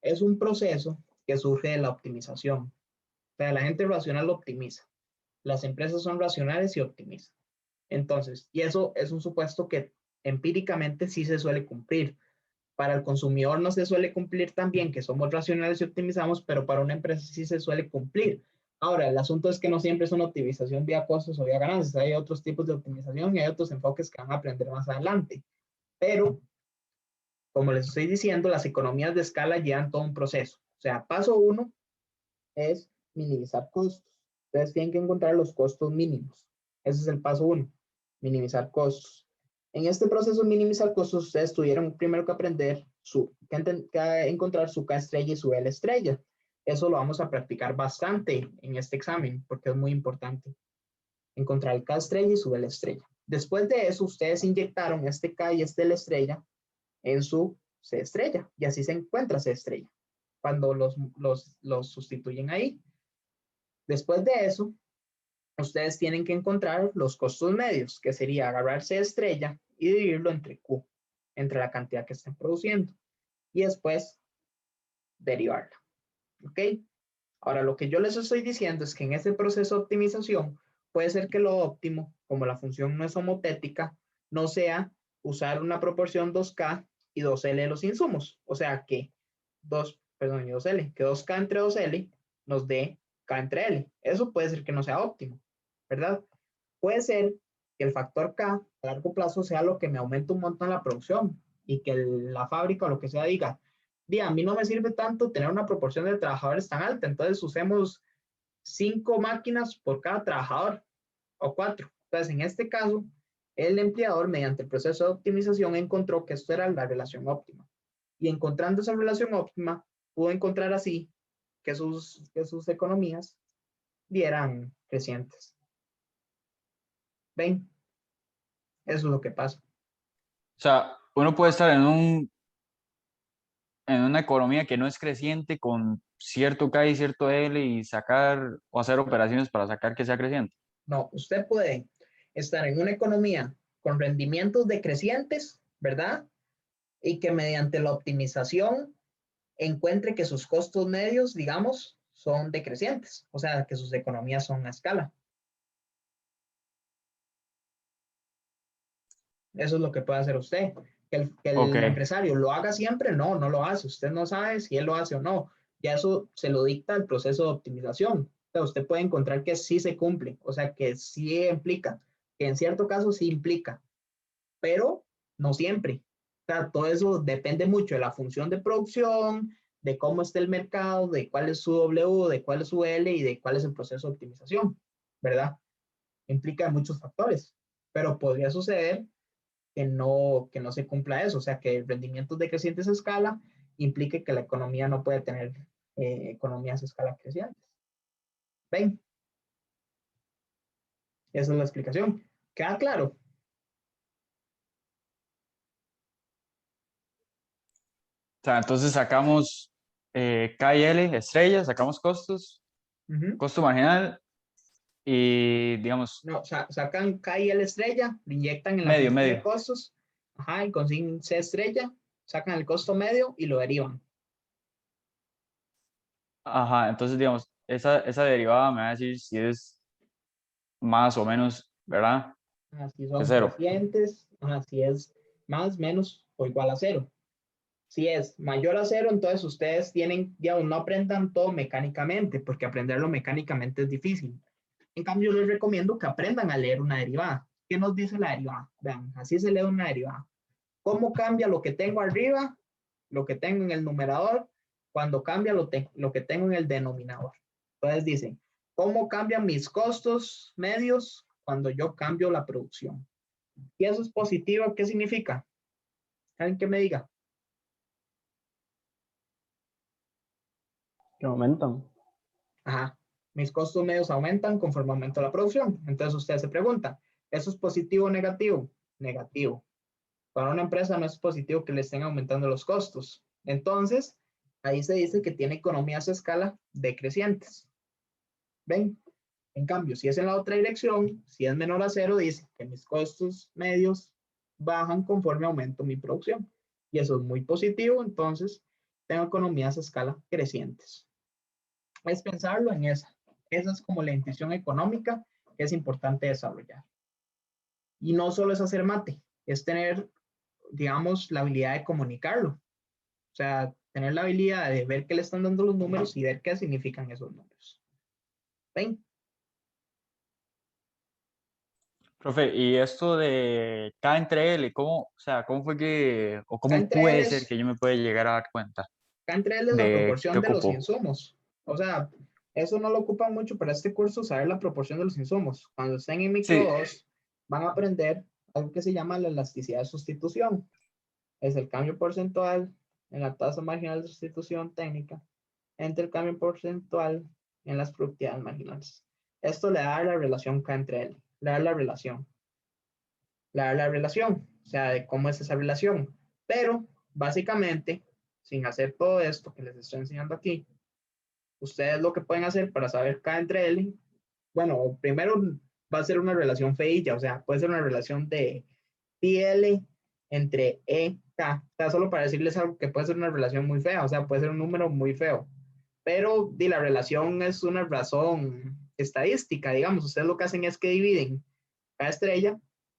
es un proceso que surge de la optimización. O sea, la gente racional lo optimiza. Las empresas son racionales y optimizan. Entonces, y eso es un supuesto que empíricamente sí se suele cumplir. Para el consumidor no se suele cumplir tan bien que somos racionales y optimizamos, pero para una empresa sí se suele cumplir. Ahora, el asunto es que no siempre es una optimización vía costos o vía ganancias. Hay otros tipos de optimización y hay otros enfoques que van a aprender más adelante. Pero, como les estoy diciendo, las economías de escala llevan todo un proceso. O sea, paso 1 es minimizar costos. Ustedes tienen que encontrar los costos mínimos. Ese es el paso 1, minimizar costos. En este proceso de minimizar costos, ustedes tuvieron primero que aprender que encontrar su K estrella y su L estrella. Eso lo vamos a practicar bastante en este examen porque es muy importante. Encontrar el K estrella y su L estrella. Después de eso, ustedes inyectaron este K y este L estrella en su C estrella y así se encuentra C estrella cuando los sustituyen ahí. Después de eso, ustedes tienen que encontrar los costos medios, que sería agarrar C estrella y dividirlo entre Q, entre la cantidad que estén produciendo. Y después derivarla. ¿Ok? Ahora, lo que yo les estoy diciendo es que en este proceso de optimización puede ser que lo óptimo, como la función no es homotética, no sea usar una proporción 2K y 2L de los insumos. O sea que 2L, que 2K entre 2L nos dé K entre L. Eso puede ser que no sea óptimo, ¿verdad? Puede ser que el factor K a largo plazo sea lo que me aumenta un montón la producción y que la fábrica o lo que sea diga, a mí no me sirve tanto tener una proporción de trabajadores tan alta, entonces usemos 5 máquinas por cada trabajador o 4. Entonces, en este caso, el empleador, mediante el proceso de optimización, encontró que esto era la relación óptima. Y encontrando esa relación óptima, pudo encontrar así que sus economías dieran crecientes. ¿Ven? Eso es lo que pasa. O sea, uno puede estar en una economía que no es creciente con cierto K y cierto L y sacar o hacer operaciones para sacar que sea creciente. No, usted puede estar en una economía con rendimientos decrecientes, ¿verdad? Y que mediante la optimización encuentre que sus costos medios, digamos, son decrecientes, o sea, que sus economías son a escala. Eso es lo que puede hacer usted. Que el Ok. empresario lo haga siempre, no, no lo hace. Usted no sabe si él lo hace o no. Ya eso se lo dicta el proceso de optimización. O sea, usted puede encontrar que sí se cumple, o sea, que sí implica, que en cierto caso sí implica, pero no siempre. O sea, todo eso depende mucho de la función de producción, de cómo está el mercado, de cuál es su W, de cuál es su L y de cuál es el proceso de optimización, ¿verdad? Implica muchos factores, pero podría suceder que no se cumpla eso, o sea, que rendimientos decrecientes a escala implique que la economía no puede tener economías a escala crecientes. ¿Ven? Esa es la explicación. ¿Queda claro? O sea, entonces sacamos K y L, estrellas, sacamos costos, Uh-huh. costo marginal y, digamos, No, sacan K y L estrella, le inyectan en la medio, función de medio. costos, ajá, y consiguen C estrella, sacan el costo medio y lo derivan. Ajá, entonces, digamos, esa derivada me va a decir si es más o menos, ¿verdad? Así Que son cero. crecientes, así es más, menos o igual a cero. Si es mayor a cero, entonces ustedes tienen, digamos, no aprendan todo mecánicamente, porque aprenderlo mecánicamente es difícil. En cambio, les recomiendo que aprendan a leer una derivada. ¿Qué nos dice la derivada? Vean, así se lee una derivada. ¿Cómo cambia lo que tengo arriba, lo que tengo en el numerador, cuando cambia lo que tengo en el denominador? Entonces dicen, ¿cómo cambian mis costos medios cuando yo cambio la producción? Y eso es positivo, ¿qué significa? ¿Alguien que me diga? Que aumentan. Ajá, mis costos medios aumentan conforme aumenta la producción. Entonces usted se pregunta, ¿eso es positivo o negativo? Negativo. Para una empresa no es positivo que le estén aumentando los costos. Entonces, ahí se dice que tiene economías a escala decrecientes. ¿Ven? En cambio, si es en la otra dirección, si es menor a cero, dice que mis costos medios bajan conforme aumento mi producción. Y eso es muy positivo, entonces tengo economías a escala crecientes. Es pensarlo en esa. Esa es como la intuición económica que es importante desarrollar. Y no solo es hacer mate, es tener, digamos, la habilidad de comunicarlo. O sea, tener la habilidad de ver qué le están dando los números y ver qué significan esos números. ¿Ven? Profe, y esto de K entre L, ¿cómo, o sea, cómo fue que, o K cómo entre L puede ser es, que yo me pueda llegar a dar cuenta K entre L es la de qué proporción de los ocupo? insumos. O sea, eso no lo ocupan mucho para este curso, saber la proporción de los insumos. Cuando estén en micro Sí, 2, van a aprender algo que se llama la elasticidad de sustitución. Es el cambio porcentual en la tasa marginal de sustitución técnica entre el cambio porcentual en las productividades marginales. Esto le da la relación K entre L, le da la relación. O sea, de cómo es esa relación. Pero, básicamente, sin hacer todo esto que les estoy enseñando aquí, ustedes lo que pueden hacer para saber K entre L, bueno, primero va a ser una relación feilla, o sea, puede ser una relación de pi-L entre E-K. O sea, solo para decirles algo que puede ser una relación muy fea, o sea, puede ser un número muy feo. Pero la relación es una razón estadística, digamos. Ustedes lo que hacen es que dividen cada estrella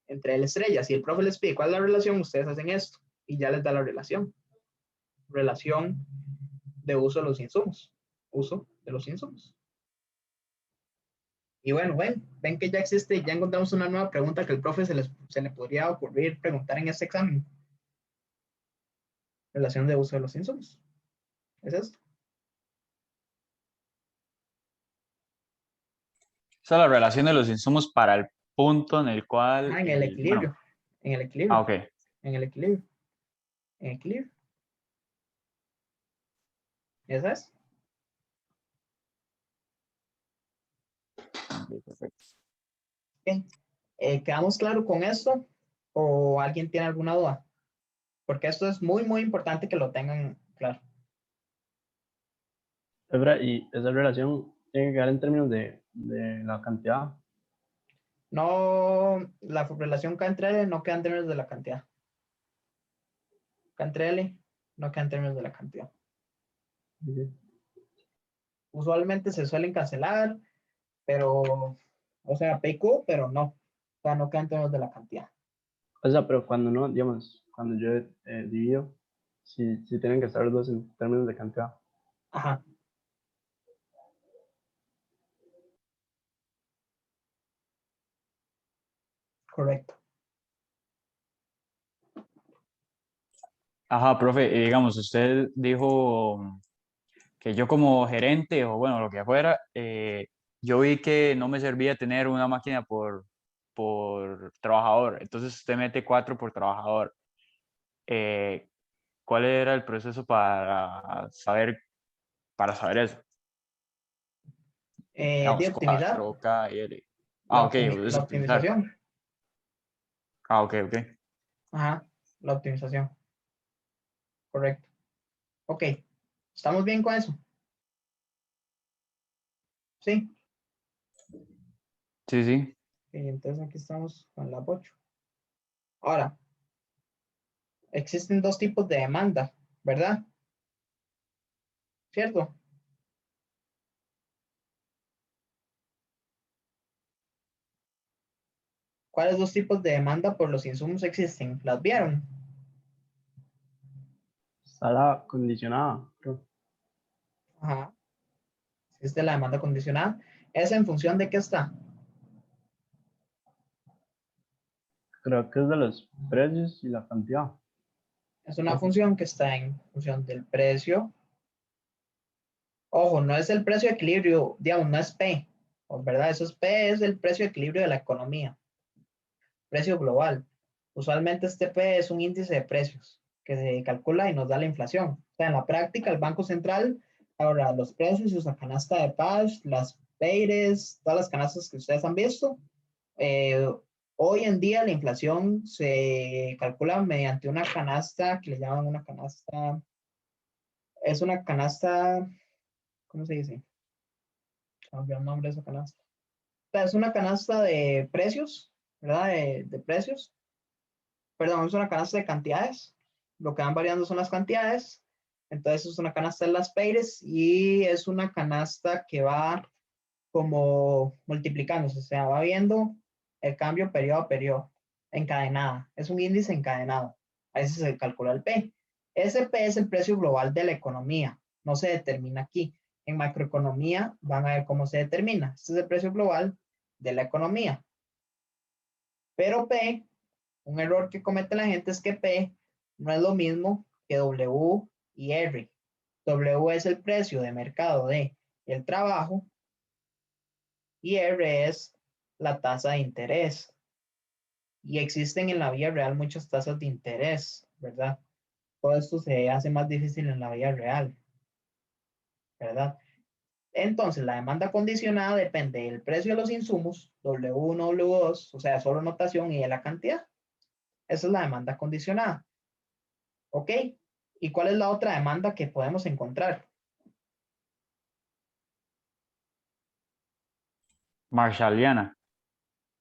entre L estrellas. Si el profe les pide cuál es la relación, ustedes hacen esto y ya les da la relación. Relación de uso de los insumos. Uso de los insumos. Y bueno, ven que ya existe, ya encontramos una nueva pregunta que el profe se le podría ocurrir preguntar en este examen. Relación de uso de los insumos. ¿Es esto? esa es la relación de los insumos para el punto en el cual, Ah, en el bueno, equilibrio. En el equilibrio. ok. En el equilibrio. En equilibrio. ¿Esa es? Ok. ¿Quedamos claro con esto? ¿O alguien tiene alguna duda? Porque esto es muy, muy importante que lo tengan claro. Y esa relación tiene que quedar en términos de la cantidad. No, la relación K entre L no queda en términos de la cantidad. K entre L no queda en términos de la cantidad. Usualmente se suelen cancelar, pero, o sea, P y Q, pero no. O sea, no queda en términos de la cantidad. O sea, pero cuando no, digamos, cuando yo divido, sí tienen que estar los dos en términos de cantidad. Ajá. Correcto. Ajá, profe, digamos, usted dijo que yo como gerente o bueno, lo que fuera, yo vi que no me servía tener una máquina por trabajador, entonces usted mete 4 por trabajador. Eh, ¿Cuál era el proceso para saber eso? De Digamos, optimizar 4 K y L. Ah, ok, es la optimizar. optimización. Ah, ok, ok. Ajá, la optimización. Correcto. Ok, ¿estamos bien con eso? Sí. Sí, sí. Entonces aquí estamos con la 8. Ahora, existen dos tipos de demanda, ¿verdad? ¿Cierto? ¿Cuáles dos tipos de demanda por los insumos existen? ¿Las vieron? Está la condicionada, creo. Ajá. Existe la demanda condicionada. ¿Es en función de qué está? Creo que es de los precios y la cantidad. Es una función que está en función del precio. Ojo, no es el precio de equilibrio, digamos, no es P, ¿verdad? Eso es P, es el precio de equilibrio de la economía, precio global. Usualmente este P es un índice de precios que se calcula y nos da la inflación. O sea, en la práctica, el Banco Central ahora los precios y usa canasta de paz, las peires, todas las canastas que ustedes han visto. Eh, Hoy en día la inflación se calcula mediante una canasta que le llaman una canasta, es una canasta, ¿cómo se dice? Cambió el nombre de esa canasta. O sea, es una canasta de precios, ¿verdad? De precios. Perdón, es una canasta de cantidades. Lo que van variando son las cantidades. Entonces es una canasta de las peires y es una canasta que va como multiplicándose, o sea, va viendo el cambio periodo a periodo, encadenada. Es un índice encadenado. A ese se calcula el P. Ese P es el precio global de la economía. No se determina aquí. En macroeconomía van a ver cómo se determina. Este es el precio global de la economía. Pero P, un error que comete la gente es que P no es lo mismo que W y R. W es el precio de mercado de el trabajo y R es la tasa de interés. Y existen en la vida real muchas tasas de interés, ¿verdad? Todo esto se hace más difícil en la vida real, ¿verdad? Entonces, la demanda condicionada depende del precio de los insumos, W1, W2, o sea, solo notación y de la cantidad. Esa es la demanda condicionada. ¿Ok? ¿Y cuál es la otra demanda que podemos encontrar? Marshalliana.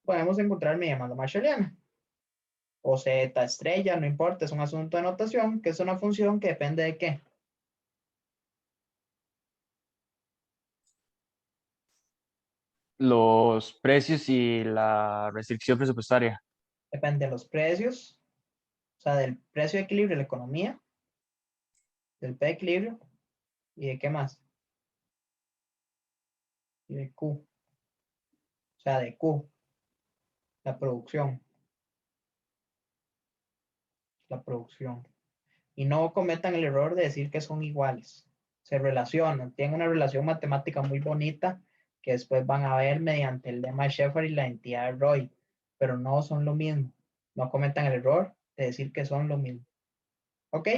Podemos encontrar mi demanda marshalliana. O Z estrella, no importa, es un asunto de notación, que es una función que depende de qué. Los precios y la restricción presupuestaria. Depende de los precios, o sea, del precio de equilibrio de la economía, del P de equilibrio y de qué más. Y de Q, o sea, de Q, la producción, la producción. Y no cometan el error de decir que son iguales. Se relacionan, tienen una relación matemática muy bonita que después van a ver mediante el lema de Shepard y la identidad de Roy, pero no son lo mismo. No cometan el error de decir que son lo mismo. ¿Ok?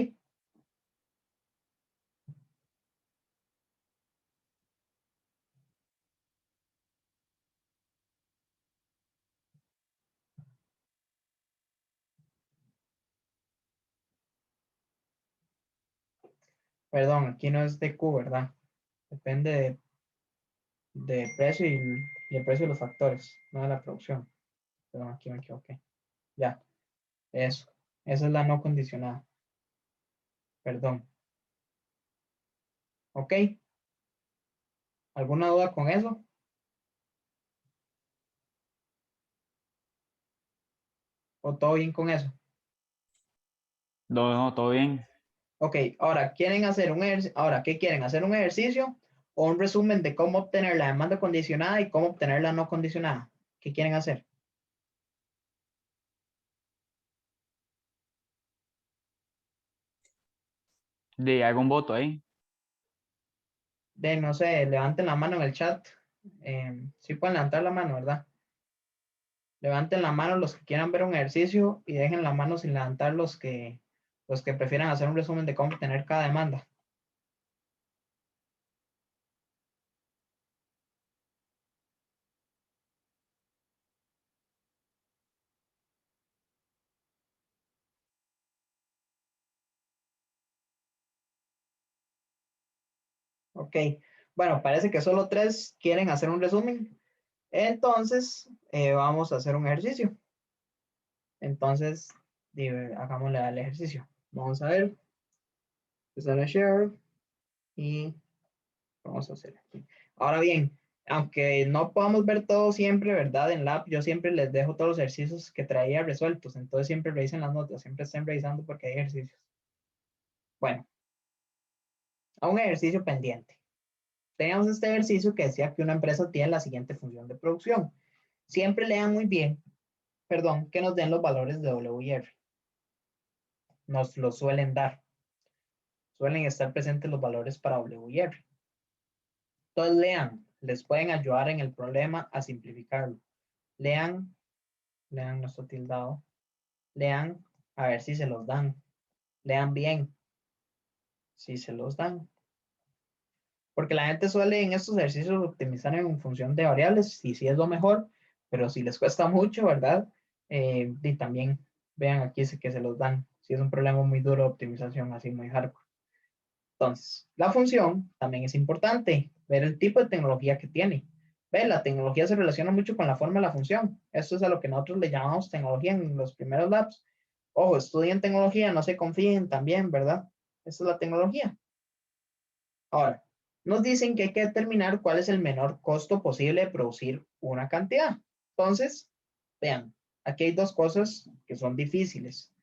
Perdón, aquí no es de Q, ¿verdad? Depende de precio y el precio de los factores, no de la producción. Perdón, aquí me equivoqué. Ya, eso. Esa es la no condicionada. Perdón. ¿Ok? ¿Alguna duda con eso? ¿O todo bien con eso? No, no, todo bien. Ok, ahora, ¿quieren hacer un ahora, ¿qué quieren? ¿Hacer un ejercicio o un resumen de cómo obtener la demanda condicionada y cómo obtener la no condicionada? ¿Qué quieren hacer? De algún voto ahí. No sé, levanten la mano en el chat. Sí pueden levantar la mano, ¿verdad? Levanten la mano los que quieran ver un ejercicio y dejen la mano sin levantar los que prefieran hacer un resumen de cómo obtener cada demanda. Ok, bueno, parece que solo 3 quieren hacer un resumen. Entonces, vamos a hacer un ejercicio. Entonces, hagámosle al ejercicio. Vamos a ver. Empezar a share y vamos a hacer aquí. Ahora bien, aunque no podamos ver todo siempre, ¿verdad? En Lab, yo siempre les dejo todos los ejercicios que traía resueltos. Entonces, siempre revisen las notas, siempre estén revisando porque hay ejercicios. Bueno, a un ejercicio pendiente. Teníamos este ejercicio que decía que una empresa tiene la siguiente función de producción. Siempre lean muy bien, perdón, que nos den los valores de W y R. Nos los suelen dar. Suelen estar presentes los valores para W y R. Entonces lean, les pueden ayudar en el problema a simplificarlo. Lean nuestro tildado. Lean a ver si se los dan. Lean bien si se los dan. Porque la gente suele en estos ejercicios optimizar en función de variables y sí es lo mejor, pero si les cuesta mucho, ¿verdad? Y también vean aquí que se los dan. Si es un problema muy duro de optimización, así muy hardcore. Entonces, la función también es importante, ver el tipo de tecnología que tiene. Ve, la tecnología se relaciona mucho con la forma de la función. Esto es a lo que nosotros le llamamos tecnología en los primeros labs. Ojo, estudien tecnología, no se confíen también, ¿verdad? Esta es la tecnología. Ahora, nos dicen que hay que determinar cuál es el menor costo posible de producir una cantidad. Entonces, vean, aquí hay 2 cosas que son difíciles.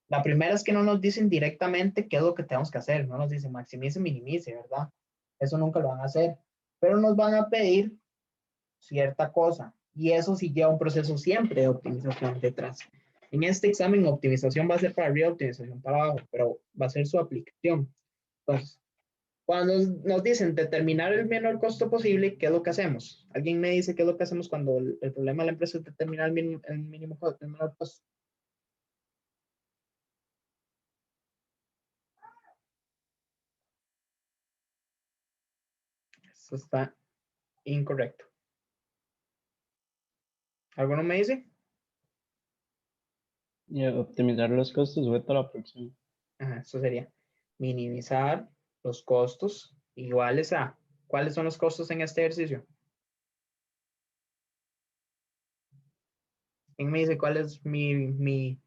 La primera es que no nos dicen directamente qué es lo que tenemos que hacer. No nos dicen maximice, minimice, ¿verdad? Eso nunca lo van a hacer. Pero nos van a pedir cierta cosa. Y eso sí lleva un proceso siempre de optimización detrás. En este examen, optimización va a ser para arriba, optimización para abajo, pero va a ser su aplicación. Entonces, cuando nos dicen determinar el menor costo posible, ¿qué es lo que hacemos? ¿Alguien me dice qué es lo que hacemos cuando el problema de la empresa es determinar el menor costo? Eso está incorrecto. ¿Alguno me dice? Y optimizar los costos sujeto a la producción. Ajá, eso sería minimizar los costos iguales a. ¿Cuáles son los costos en este ejercicio? ¿Quién me dice cuál es mi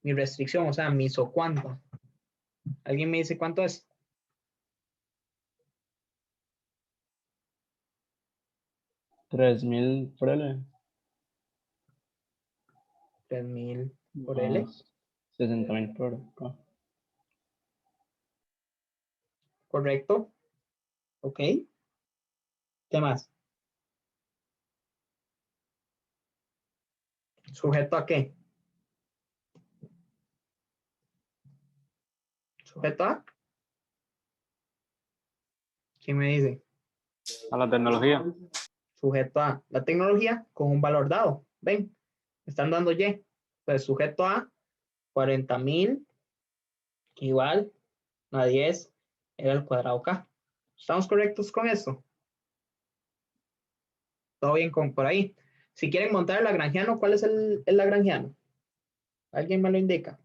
restricción? O sea, mi so cuánto. ¿Alguien me dice cuánto es? 3.000 por L. 3.000 por L. Más 60.000 por K. Correcto. Ok. ¿Qué más? ¿Sujeto a qué? ¿Sujeto a? ¿Quién me dice? A la tecnología. Sujeto a la tecnología con un valor dado. Ven, me están dando Y. Pues sujeto a 40.000 igual a 10 era el cuadrado K. ¿Estamos correctos con esto? Todo bien por ahí. Si quieren montar el lagrangiano, ¿cuál es el lagrangiano? ¿Alguien me lo indica?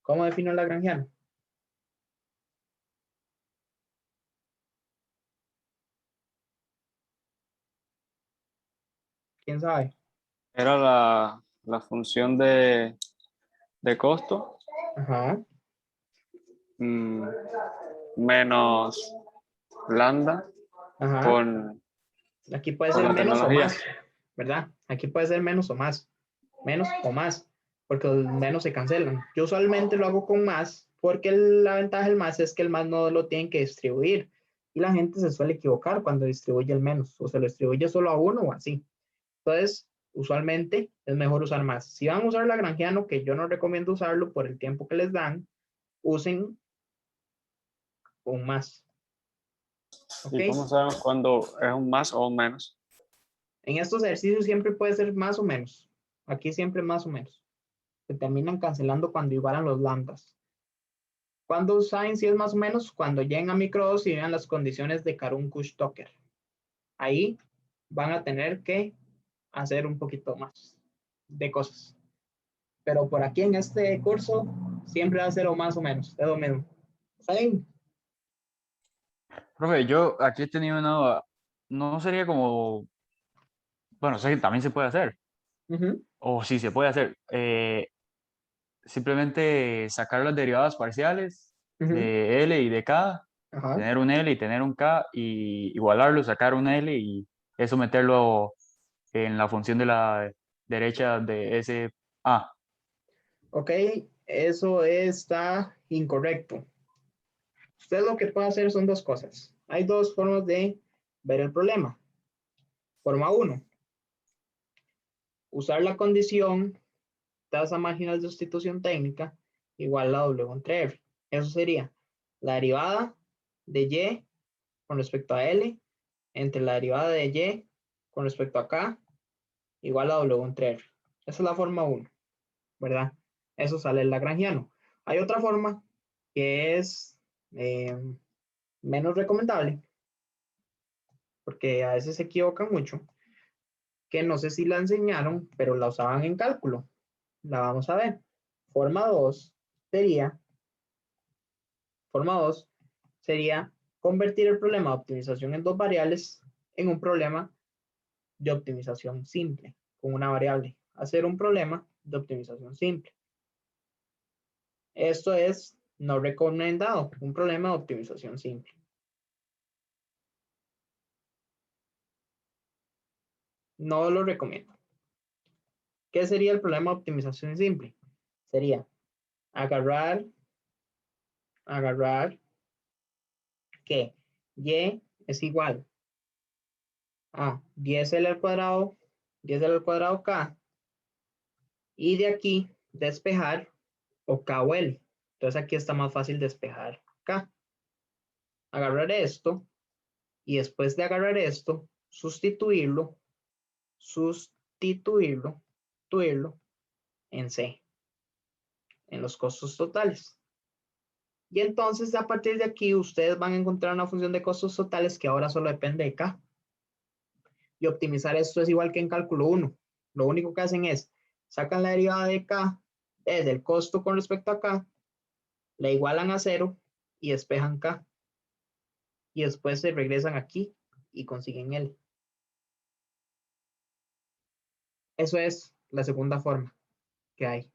¿Cómo defino el lagrangiano? ¿Quién sabe? Era la función de costo Ajá, menos lambda ajá. con Aquí puede por ser la menos o tecnología. más, ¿verdad? Aquí puede ser menos o más. Menos o más. porque los menos se cancelan. Yo usualmente lo hago con más, porque la ventaja del más es que el más no lo tienen que distribuir. Y la gente se suele equivocar cuando distribuye el menos, o se lo distribuye solo a uno o así. Entonces, usualmente es mejor usar más. Si van a usar Lagrangiano, que yo no recomiendo usarlo por el tiempo que les dan, usen con más. ¿Ok? ¿Y cómo sabemos cuándo es un más o un menos? En estos ejercicios siempre puede ser más o menos. Aquí siempre más o menos. Se terminan cancelando cuando igualan los lambdas. ¿Cuándo saben si es más o menos? Cuando lleguen a micro 2 y vean las condiciones de Karun-Kush-Tucker. Ahí van a tener que hacer un poquito más de cosas. Pero por aquí en este curso siempre va a ser o más o menos. Es lo mismo. ¿Está bien? Profe, yo aquí he tenido una duda. No sería como, bueno, sé que también se puede hacer, Ujú, o sí se puede hacer. Simplemente sacar las derivadas parciales ujú. de L y de K, Ajá. tener un L y tener un K, y igualarlo, sacar un L y eso meterlo en la función de la derecha de ese A. Ok, eso está incorrecto. Usted lo que puede hacer son dos cosas. Hay dos formas de ver el problema. Forma 1, usar la condición tasa marginal de sustitución técnica igual a W entre R. Eso sería la derivada de Y con respecto a L entre la derivada de Y con respecto a K igual a W entre R. Esa es la forma 1, ¿verdad? Eso sale el lagrangiano. Hay otra forma que es menos recomendable, porque a veces se equivocan mucho, que no sé si la enseñaron, pero la usaban en cálculo. La vamos a ver. Forma 2 sería, forma 2 sería convertir el problema de optimización en dos variables en un problema de optimización simple, con una variable. Hacer un problema de optimización simple. Esto es no recomendado, un problema de optimización simple. No lo recomiendo. ¿Qué sería el problema de optimización simple? Sería agarrar que y es igual a 10L al cuadrado, 10L al cuadrado K, y de aquí despejar o K o L. Entonces aquí está más fácil despejar K. Agarrar esto y después de agarrar esto, sustituirlo en C, en los costos totales. Y entonces a partir de aquí ustedes van a encontrar una función de costos totales que ahora solo depende de K. Y optimizar esto es igual que en cálculo 1. Lo único que hacen es sacan la derivada de K desde el costo con respecto a K, la igualan a 0 y despejan K. Y después se regresan aquí y consiguen L. Eso es la segunda forma que hay.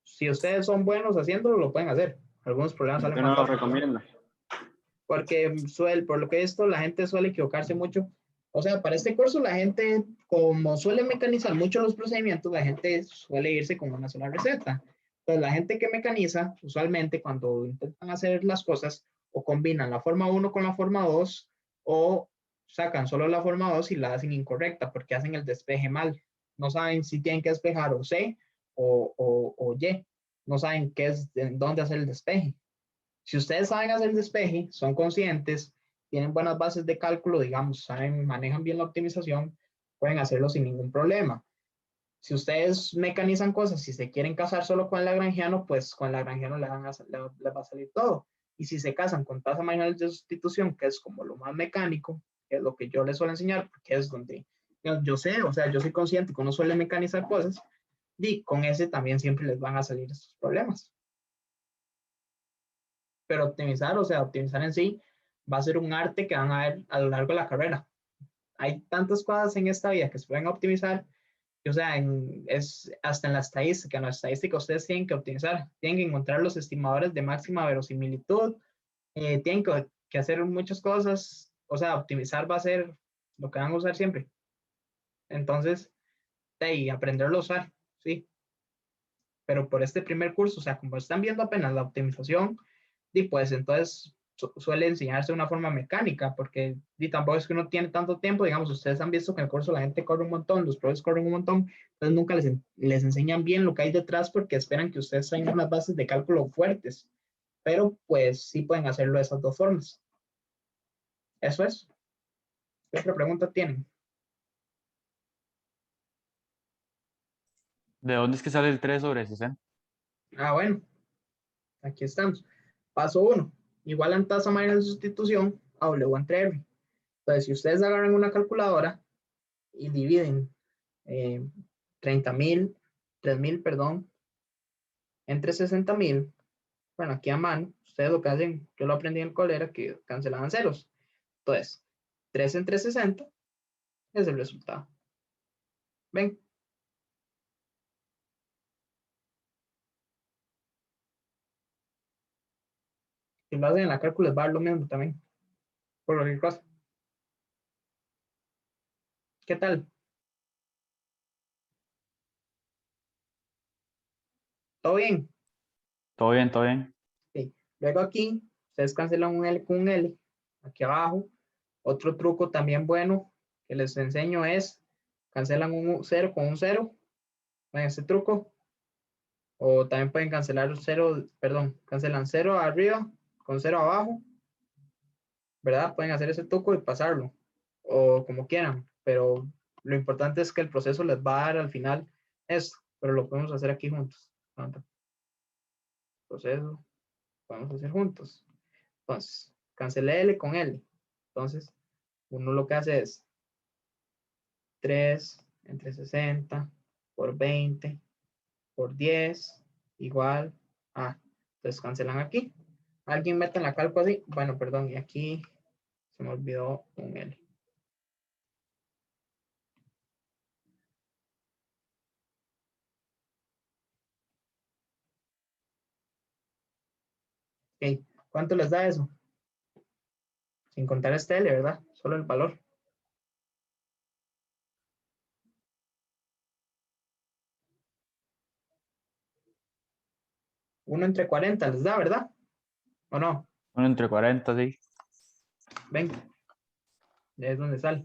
Si ustedes son buenos haciéndolo, lo pueden hacer. Algunos problemas salen Yo más no lo fáciles. recomiendo. Porque por lo que he visto, la gente suele equivocarse mucho. O sea, para este curso la gente, como suele mecanizar mucho los procedimientos, la gente suele irse con una sola receta. Entonces, la gente que mecaniza, usualmente cuando intentan hacer las cosas, o combinan la forma 1 con la forma 2, o sacan solo la forma 2 y la hacen incorrecta, porque hacen el despeje mal. No saben si tienen que despejar o C o Y. No saben qué es, dónde hacer el despeje. Si ustedes saben hacer despeje, son conscientes, tienen buenas bases de cálculo, digamos, saben, manejan bien la optimización, pueden hacerlo sin ningún problema. Si ustedes mecanizan cosas, si se quieren casar solo con el lagrangiano, pues con el lagrangiano les va a salir todo. Y si se casan con tasa marginal de sustitución, que es como lo más mecánico, que es lo que yo les suelo enseñar, porque es donde yo sé, o sea, yo soy consciente que uno suele mecanizar cosas, y con ese también siempre les van a salir estos problemas. Pero optimizar, o sea, optimizar en sí, va a ser un arte que van a ver a lo largo de la carrera. Hay tantas cosas en esta vida que se pueden optimizar, o sea, es hasta en la estadística ustedes tienen que optimizar, tienen que encontrar los estimadores de máxima verosimilitud, tienen que hacer muchas cosas, o sea, optimizar va a ser lo que van a usar siempre. Entonces, y aprenderlo a usar. ¿sí? Pero por este primer curso, o sea, como están viendo apenas la optimización, y pues entonces suele enseñarse de una forma mecánica, porque tampoco es que uno tiene tanto tiempo, digamos, ustedes han visto que en el curso la gente corre un montón, los profes corren un montón, entonces nunca les enseñan bien lo que hay detrás porque esperan que ustedes tengan unas bases de cálculo fuertes, pero pues sí pueden hacerlo de esas dos formas. Eso es. ¿Qué otra pregunta tienen? ¿De dónde es que sale el 3/60? Ah, bueno, aquí estamos. Paso 1. Igualan tasa marginal de sustitución a W entre R. Entonces, si ustedes agarran una calculadora y dividen 30.000, 3.000, perdón, entre 60.000, bueno, aquí a mano, ustedes lo que hacen, yo lo aprendí en el cole, era que cancelaban ceros. Entonces, 3 entre 60 es el resultado. ¿Ven? Si lo hacen en la cálculo, va a dar lo mismo también, por cualquier cosa. ¿Qué tal? ¿Todo bien? Todo bien, todo bien. Sí. Luego aquí, ustedes cancelan un L con un L. Aquí abajo, otro truco también bueno que les enseño es cancelan un 0 con un 0. ¿Ven este truco? O también pueden cancelar un 0, perdón, cancelan 0 arriba con 0 abajo, ¿verdad? Pueden hacer ese truco y pasarlo, o como quieran, pero lo importante es que el proceso les va a dar al final esto, pero lo podemos hacer aquí juntos. Proceso, podemos hacer juntos. Entonces, cancelé L con L. Entonces, uno lo que hace es 3 entre 60 por 20 por 10 igual a. Entonces, cancelan aquí. ¿Alguien mete en la calco así? Bueno, perdón, y aquí se me olvidó un L. Ok, ¿cuánto les da eso? Sin contar este L, ¿verdad? Solo el valor. Uno entre 40 les da, ¿verdad? ¿O no? 1 entre 40, sí. Ven, ya es donde sale.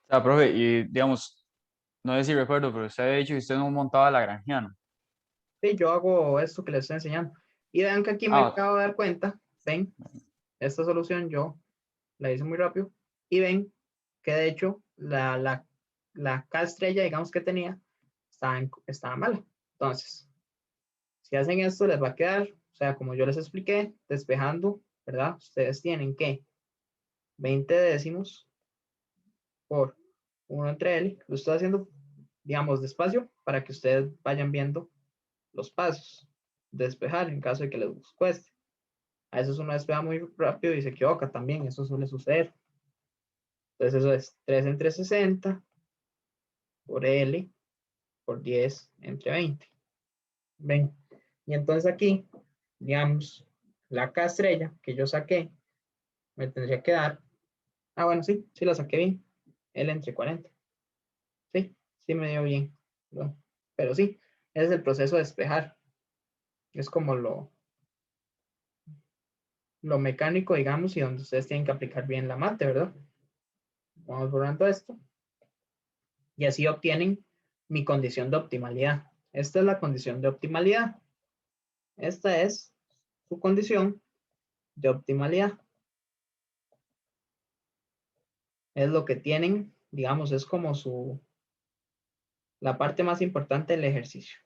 O sea, profe, y digamos, no sé si recuerdo, pero usted ha dicho que usted no montaba la granjiana. Sí, yo hago esto que les estoy enseñando. Y vean que aquí me Ah, acabo de dar cuenta, ven, esta solución yo la hice muy rápido. Y ven que de hecho la K estrella, digamos que tenía, estaba mala. Entonces, si hacen esto, les va a quedar, o sea, como yo les expliqué, despejando, ¿verdad? Ustedes tienen que 20 décimos por 1 entre L. Lo estoy haciendo, digamos, despacio para que ustedes vayan viendo los pasos. Despejar en caso de que les cueste. A veces uno despeja muy rápido y se equivoca también, eso suele suceder. Entonces eso es 3 entre 60 por L por 10 entre 20. Ven. Y entonces aquí, digamos, la K estrella que yo saqué, me tendría que dar, bueno, sí, sí la saqué bien, L entre 40. Sí, sí me dio bien. ¿No? Pero sí, ese es el proceso de despejar. Es como lo mecánico, digamos, y donde ustedes tienen que aplicar bien la mate, ¿verdad? Vamos borrando esto. Y así obtienen mi condición de optimalidad. Esta es la condición de optimalidad. Esta es su condición de optimalidad. Es lo que tienen, digamos, es como la parte más importante del ejercicio.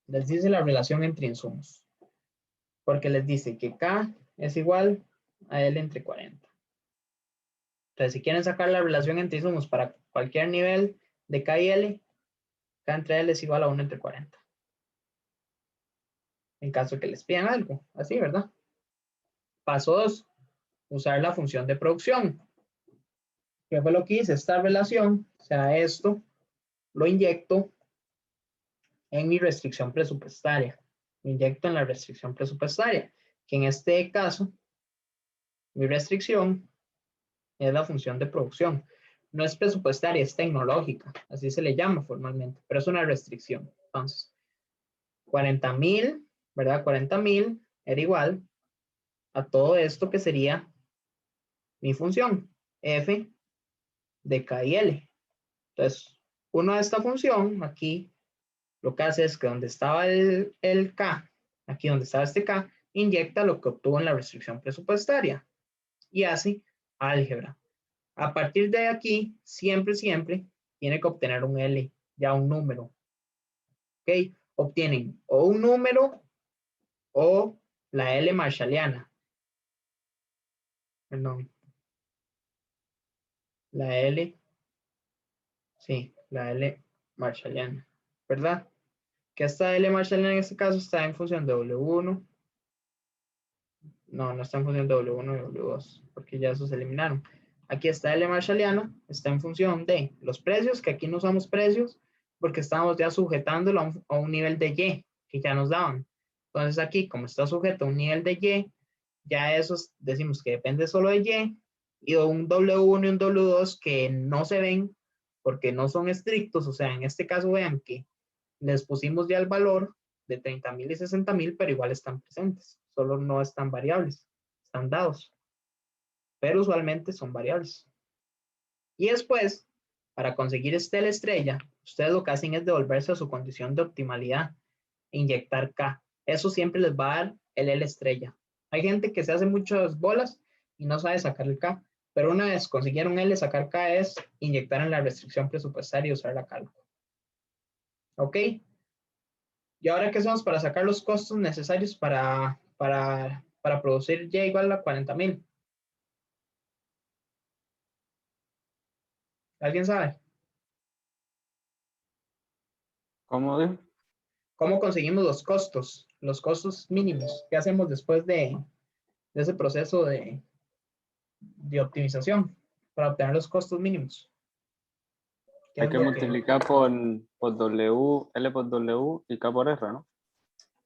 Les dice la relación entre insumos. Porque les dice que K es igual a L entre 40. Entonces, si quieren sacar la relación entre insumos para cualquier nivel de K y L, K entre L es igual a 1 entre 40. En caso de que les pidan algo, así, ¿verdad? Paso 2, usar la función de producción. ¿Qué fue lo que hice? Esta relación, o sea, esto, lo inyecto en mi restricción presupuestaria. Lo inyecto en la restricción presupuestaria, que en este caso, mi restricción es la función de producción. no es presupuestaria, es tecnológica, así se le llama formalmente, pero es una restricción. Entonces, 40,000, ¿verdad? 40,000 era igual a todo esto que sería mi función, f de k y l. Entonces, uno de esta función, aquí, lo que hace es que donde estaba el k, aquí donde estaba este k, inyecta lo que obtuvo en la restricción presupuestaria y hace álgebra. A partir de aquí, siempre tiene que obtener un L, ya un número. ¿Ok? Obtienen o un número o la L marshalliana. Perdón. La L. Sí, la L marshalliana. ¿Verdad? Que esta L marshalliana en este caso está en función de W1. No está en función de W1 y W2, porque ya esos se eliminaron. Aquí está L marshalliana, está en función de los precios, que aquí no usamos precios, porque estamos ya sujetándolo a un nivel de Y, que ya nos daban. Entonces aquí, como está sujeto a un nivel de Y, ya esos decimos que depende solo de Y un W1 y un W2 que no se ven, porque no son estrictos. O sea, en este caso vean que les pusimos ya el valor de 30,000 y 60,000, pero igual están presentes. Solo no están variables, están dados. Pero usualmente son variables. Y después, para conseguir esta L estrella, ustedes lo que hacen es devolverse a su condición de optimalidad, inyectar K. Eso siempre les va a dar el L estrella. Hay gente que se hace muchas bolas y no sabe sacar el K, pero una vez consiguieron L, sacar K es inyectar en la restricción presupuestaria y usar la cálculo. ¿Ok? ¿Y ahora qué hacemos para sacar los costos necesarios para producir Y igual a 40,000? ¿Alguien sabe? ¿Cómo dijo? ¿Cómo conseguimos los costos mínimos? ¿Qué hacemos después de ese proceso de optimización para obtener los costos mínimos? Hay que multiplicar por W, L por W y K por R, ¿no?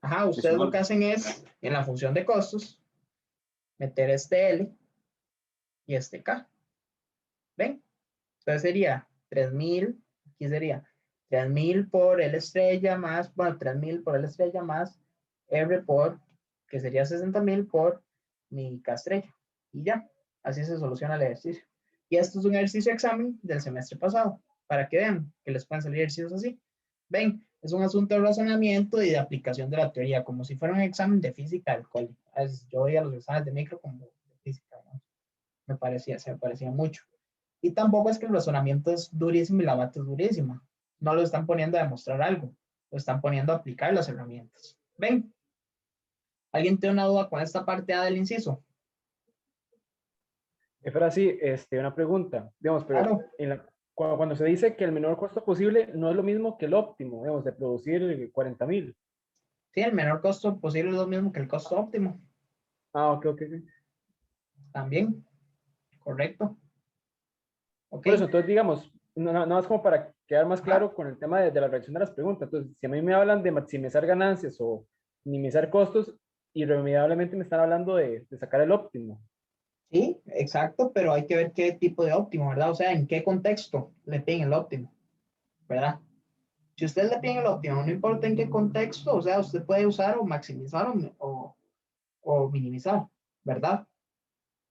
Ajá, ustedes lo que hacen es, en la función de costos, meter este L y este K. ¿Ven? Entonces sería 3,000, aquí sería 3,000 por L estrella más, bueno, 3,000 por L estrella más R por, que sería 60,000 por mi K estrella. Y ya, así se soluciona el ejercicio. Y esto es un ejercicio de examen del semestre pasado, para que vean que les pueden salir ejercicios así. Ven, es un asunto de razonamiento y de aplicación de la teoría, como si fuera un examen de física del cole. Yo veía los exámenes de micro como de física, ¿no? Se me parecía mucho. Y tampoco es que el razonamiento es durísimo y la bata es durísima. No lo están poniendo a demostrar algo, lo están poniendo a aplicar las herramientas. ¿Ven? ¿Alguien tiene una duda con esta parte A del inciso? Pero así, una pregunta, digamos, pero Claro. cuando se dice que el menor costo posible no es lo mismo que el óptimo, digamos, de producir 40,000. Sí, el menor costo posible es lo mismo que el costo óptimo. Ah, ok. También, correcto. Por eso, entonces, digamos, nada más como para quedar más claro con el tema de la reacción de las preguntas. Entonces, si a mí me hablan de maximizar ganancias o minimizar costos, irremediablemente me están hablando de sacar el óptimo. Sí, exacto, pero hay que ver qué tipo de óptimo, ¿verdad? O sea, en qué contexto le piden el óptimo, ¿verdad? Si usted le piden el óptimo, no importa en qué contexto, o sea, usted puede usar o maximizar o minimizar, ¿verdad?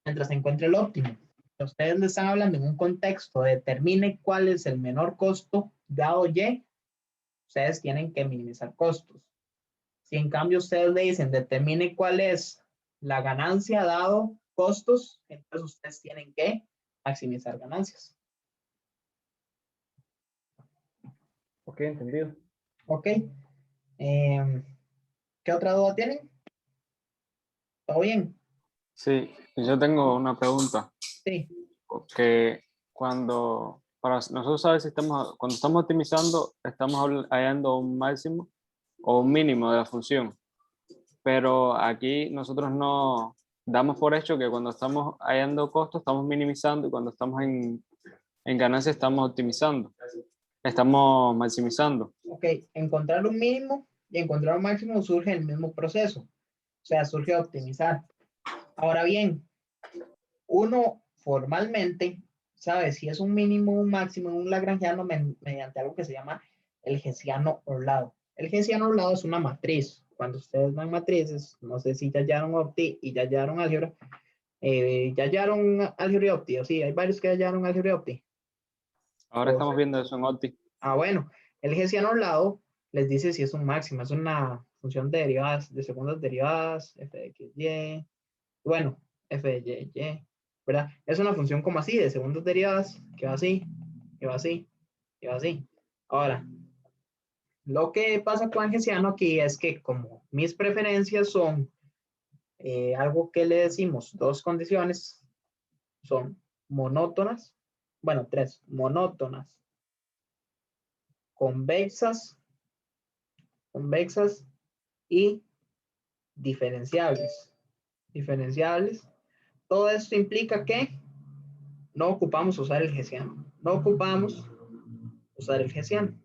Mientras se encuentre el óptimo. Si ustedes le están hablando en un contexto, determine cuál es el menor costo dado Y, ustedes tienen que minimizar costos. Si en cambio ustedes le dicen, determine cuál es la ganancia dado costos, entonces ustedes tienen que maximizar ganancias. Ok, entendido. Ok. ¿Qué otra duda tienen? ¿Todo bien? Sí, yo tengo una pregunta. Sí. Que para nosotros saber si cuando estamos optimizando, estamos hallando un máximo o un mínimo de la función. Pero aquí nosotros no damos por hecho que cuando estamos hallando costos, estamos minimizando y cuando estamos en ganancia, estamos optimizando. Estamos maximizando. Ok, encontrar un mínimo y encontrar un máximo surge el mismo proceso. O sea, surge optimizar. Ahora bien, uno formalmente sabe si es un mínimo o un máximo en un lagrangiano mediante algo que se llama el Hessiano Orlado. El Hessiano Orlado es una matriz. Cuando ustedes van matrices, no sé si ya hallaron Opti y ya hallaron álgebra, ya hallaron álgebra y Opti, o sí, hay varios que hallaron álgebra y Opti. Ahora estamos viendo eso en OPTI. Bueno, el Hessiano Orlado les dice si es un máximo, es una función de derivadas, de segundas derivadas, f de x, y, bueno, f de y, ¿verdad? Es una función como así, de segundas derivadas, que va así, que va así, que va así. Ahora, lo que pasa con el Hessiano aquí es que como mis preferencias son algo que le decimos dos condiciones, son monótonas, bueno, tres, monótonas, convexas y diferenciables. Todo esto implica que no ocupamos usar el Hessiano. No ocupamos usar el Hessiano.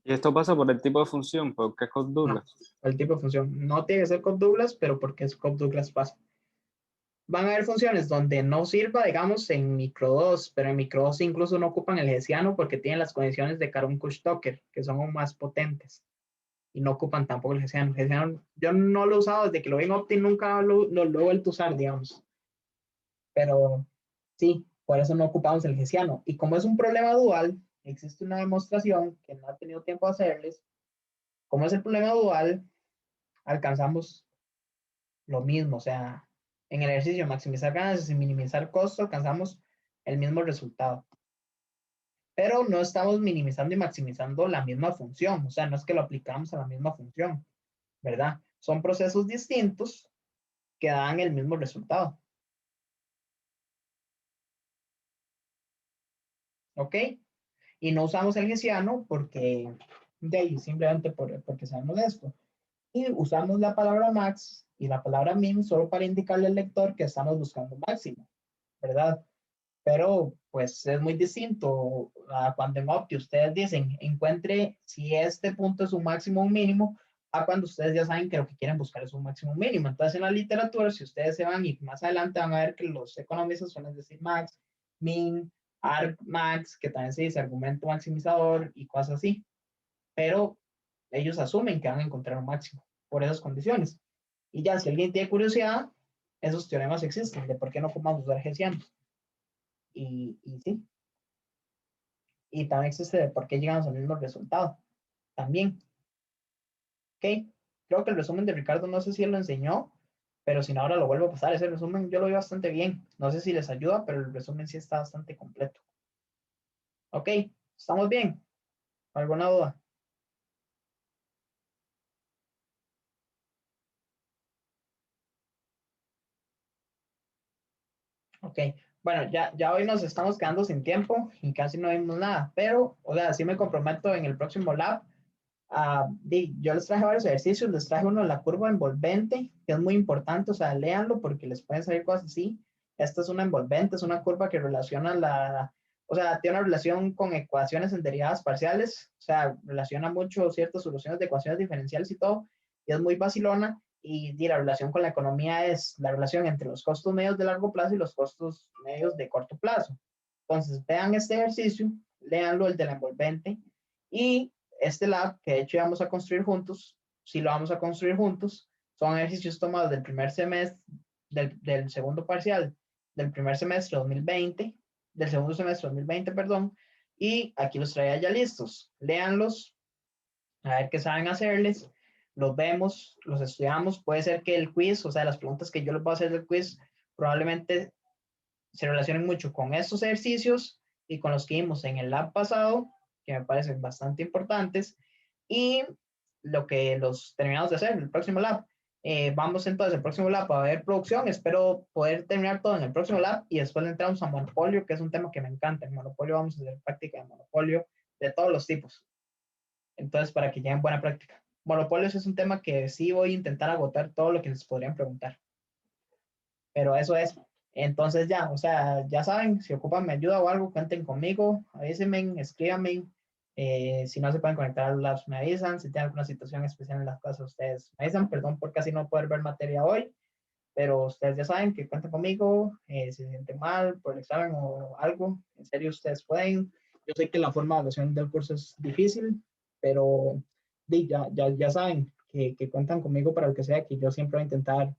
Y esto pasa por el tipo de función, porque es Cobb-Douglas. No, el tipo de función. No tiene que ser Cobb-Douglas, pero porque es Cobb-Douglas pasa. Van a haber funciones donde no sirva, digamos, en micro 2, pero en micro 2 incluso no ocupan el Hessiano porque tienen las condiciones de Karun-Kush-Tucker, que son aún más potentes. Y no ocupan tampoco el Hessiano. Yo no lo he usado desde que lo vi en Opti, nunca lo he vuelto a usar, digamos. Pero sí, por eso no ocupamos el Hessiano. Y como es un problema dual, existe una demostración que no ha tenido tiempo de hacerles. Como es el problema dual, alcanzamos lo mismo. O sea, en el ejercicio maximizar ganancias y minimizar costos, alcanzamos el mismo resultado. Pero no estamos minimizando y maximizando la misma función. O sea, no es que lo aplicamos a la misma función, ¿verdad? Son procesos distintos que dan el mismo resultado. ¿Ok? Y no usamos el Hessiano porque, de ahí, simplemente porque sabemos esto. Y usamos la palabra max y la palabra min solo para indicarle al lector que estamos buscando máximo, ¿verdad? Pero pues es muy distinto a cuando en Opti ustedes dicen encuentre si este punto es un máximo o un mínimo, a cuando ustedes ya saben que lo que quieren buscar es un máximo o un mínimo. Entonces en la literatura, si ustedes se van y más adelante van a ver que los economistas suelen decir max, min, argmax, que también se dice argumento maximizador y cosas así. Pero ellos asumen que van a encontrar un máximo por esas condiciones. Y ya si alguien tiene curiosidad, esos teoremas existen de por qué no podemos usar hessianos. Y sí. Y también existe de por qué llegamos al mismo resultado. También. Ok. Creo que el resumen de Ricardo, no sé si él lo enseñó, pero si no, ahora lo vuelvo a pasar. Ese resumen yo lo vi bastante bien. No sé si les ayuda, pero el resumen sí está bastante completo. Ok. ¿Estamos bien? ¿Alguna duda? Ok. Bueno, ya hoy nos estamos quedando sin tiempo y casi no vimos nada, pero, o sea, sí me comprometo en el próximo lab. Yo les traje varios ejercicios, les traje uno de la curva envolvente, que es muy importante, o sea, léanlo porque les pueden salir cosas así. Esta es una envolvente, es una curva que relaciona o sea, tiene una relación con ecuaciones en derivadas parciales, o sea, relaciona mucho ciertas soluciones de ecuaciones diferenciales y todo, y es muy vacilona. Y la relación con la economía es la relación entre los costos medios de largo plazo y los costos medios de corto plazo. Entonces, vean este ejercicio, léanlo, el de la envolvente, y este lab, que de hecho vamos a construir juntos, si lo vamos a construir juntos, son ejercicios tomados del primer semestre, del segundo parcial, del primer semestre 2020, del segundo semestre 2020, perdón, y aquí los traía ya listos. Léanlos, a ver qué saben hacerles, los vemos, los estudiamos. Puede ser que el quiz, o sea, las preguntas que yo les voy a hacer del quiz, probablemente se relacionen mucho con estos ejercicios y con los que vimos en el lab pasado, que me parecen bastante importantes, y lo que los terminamos de hacer en el próximo lab. Vamos entonces al próximo lab a ver producción. Espero poder terminar todo en el próximo lab y después entramos a monopolio, que es un tema que me encanta. En monopolio vamos a hacer práctica de monopolio de todos los tipos. Entonces, para que lleguen buena práctica. Monopolios es un tema que sí voy a intentar agotar todo lo que les podrían preguntar. Pero eso es. Entonces ya, o sea, ya saben, si ocupan mi ayuda o algo, cuenten conmigo, avísenme, escríbanme. Si no se pueden conectar a labs, me avisan. Si tienen alguna situación especial en las clases, ustedes me avisan. Perdón por casi no poder ver materia hoy, pero ustedes ya saben que cuentan conmigo, si se sienten mal por el examen o algo, en serio ustedes pueden. Yo sé que la forma de evaluación del curso es difícil, pero ya saben que cuentan conmigo para lo que sea, que yo siempre voy a intentar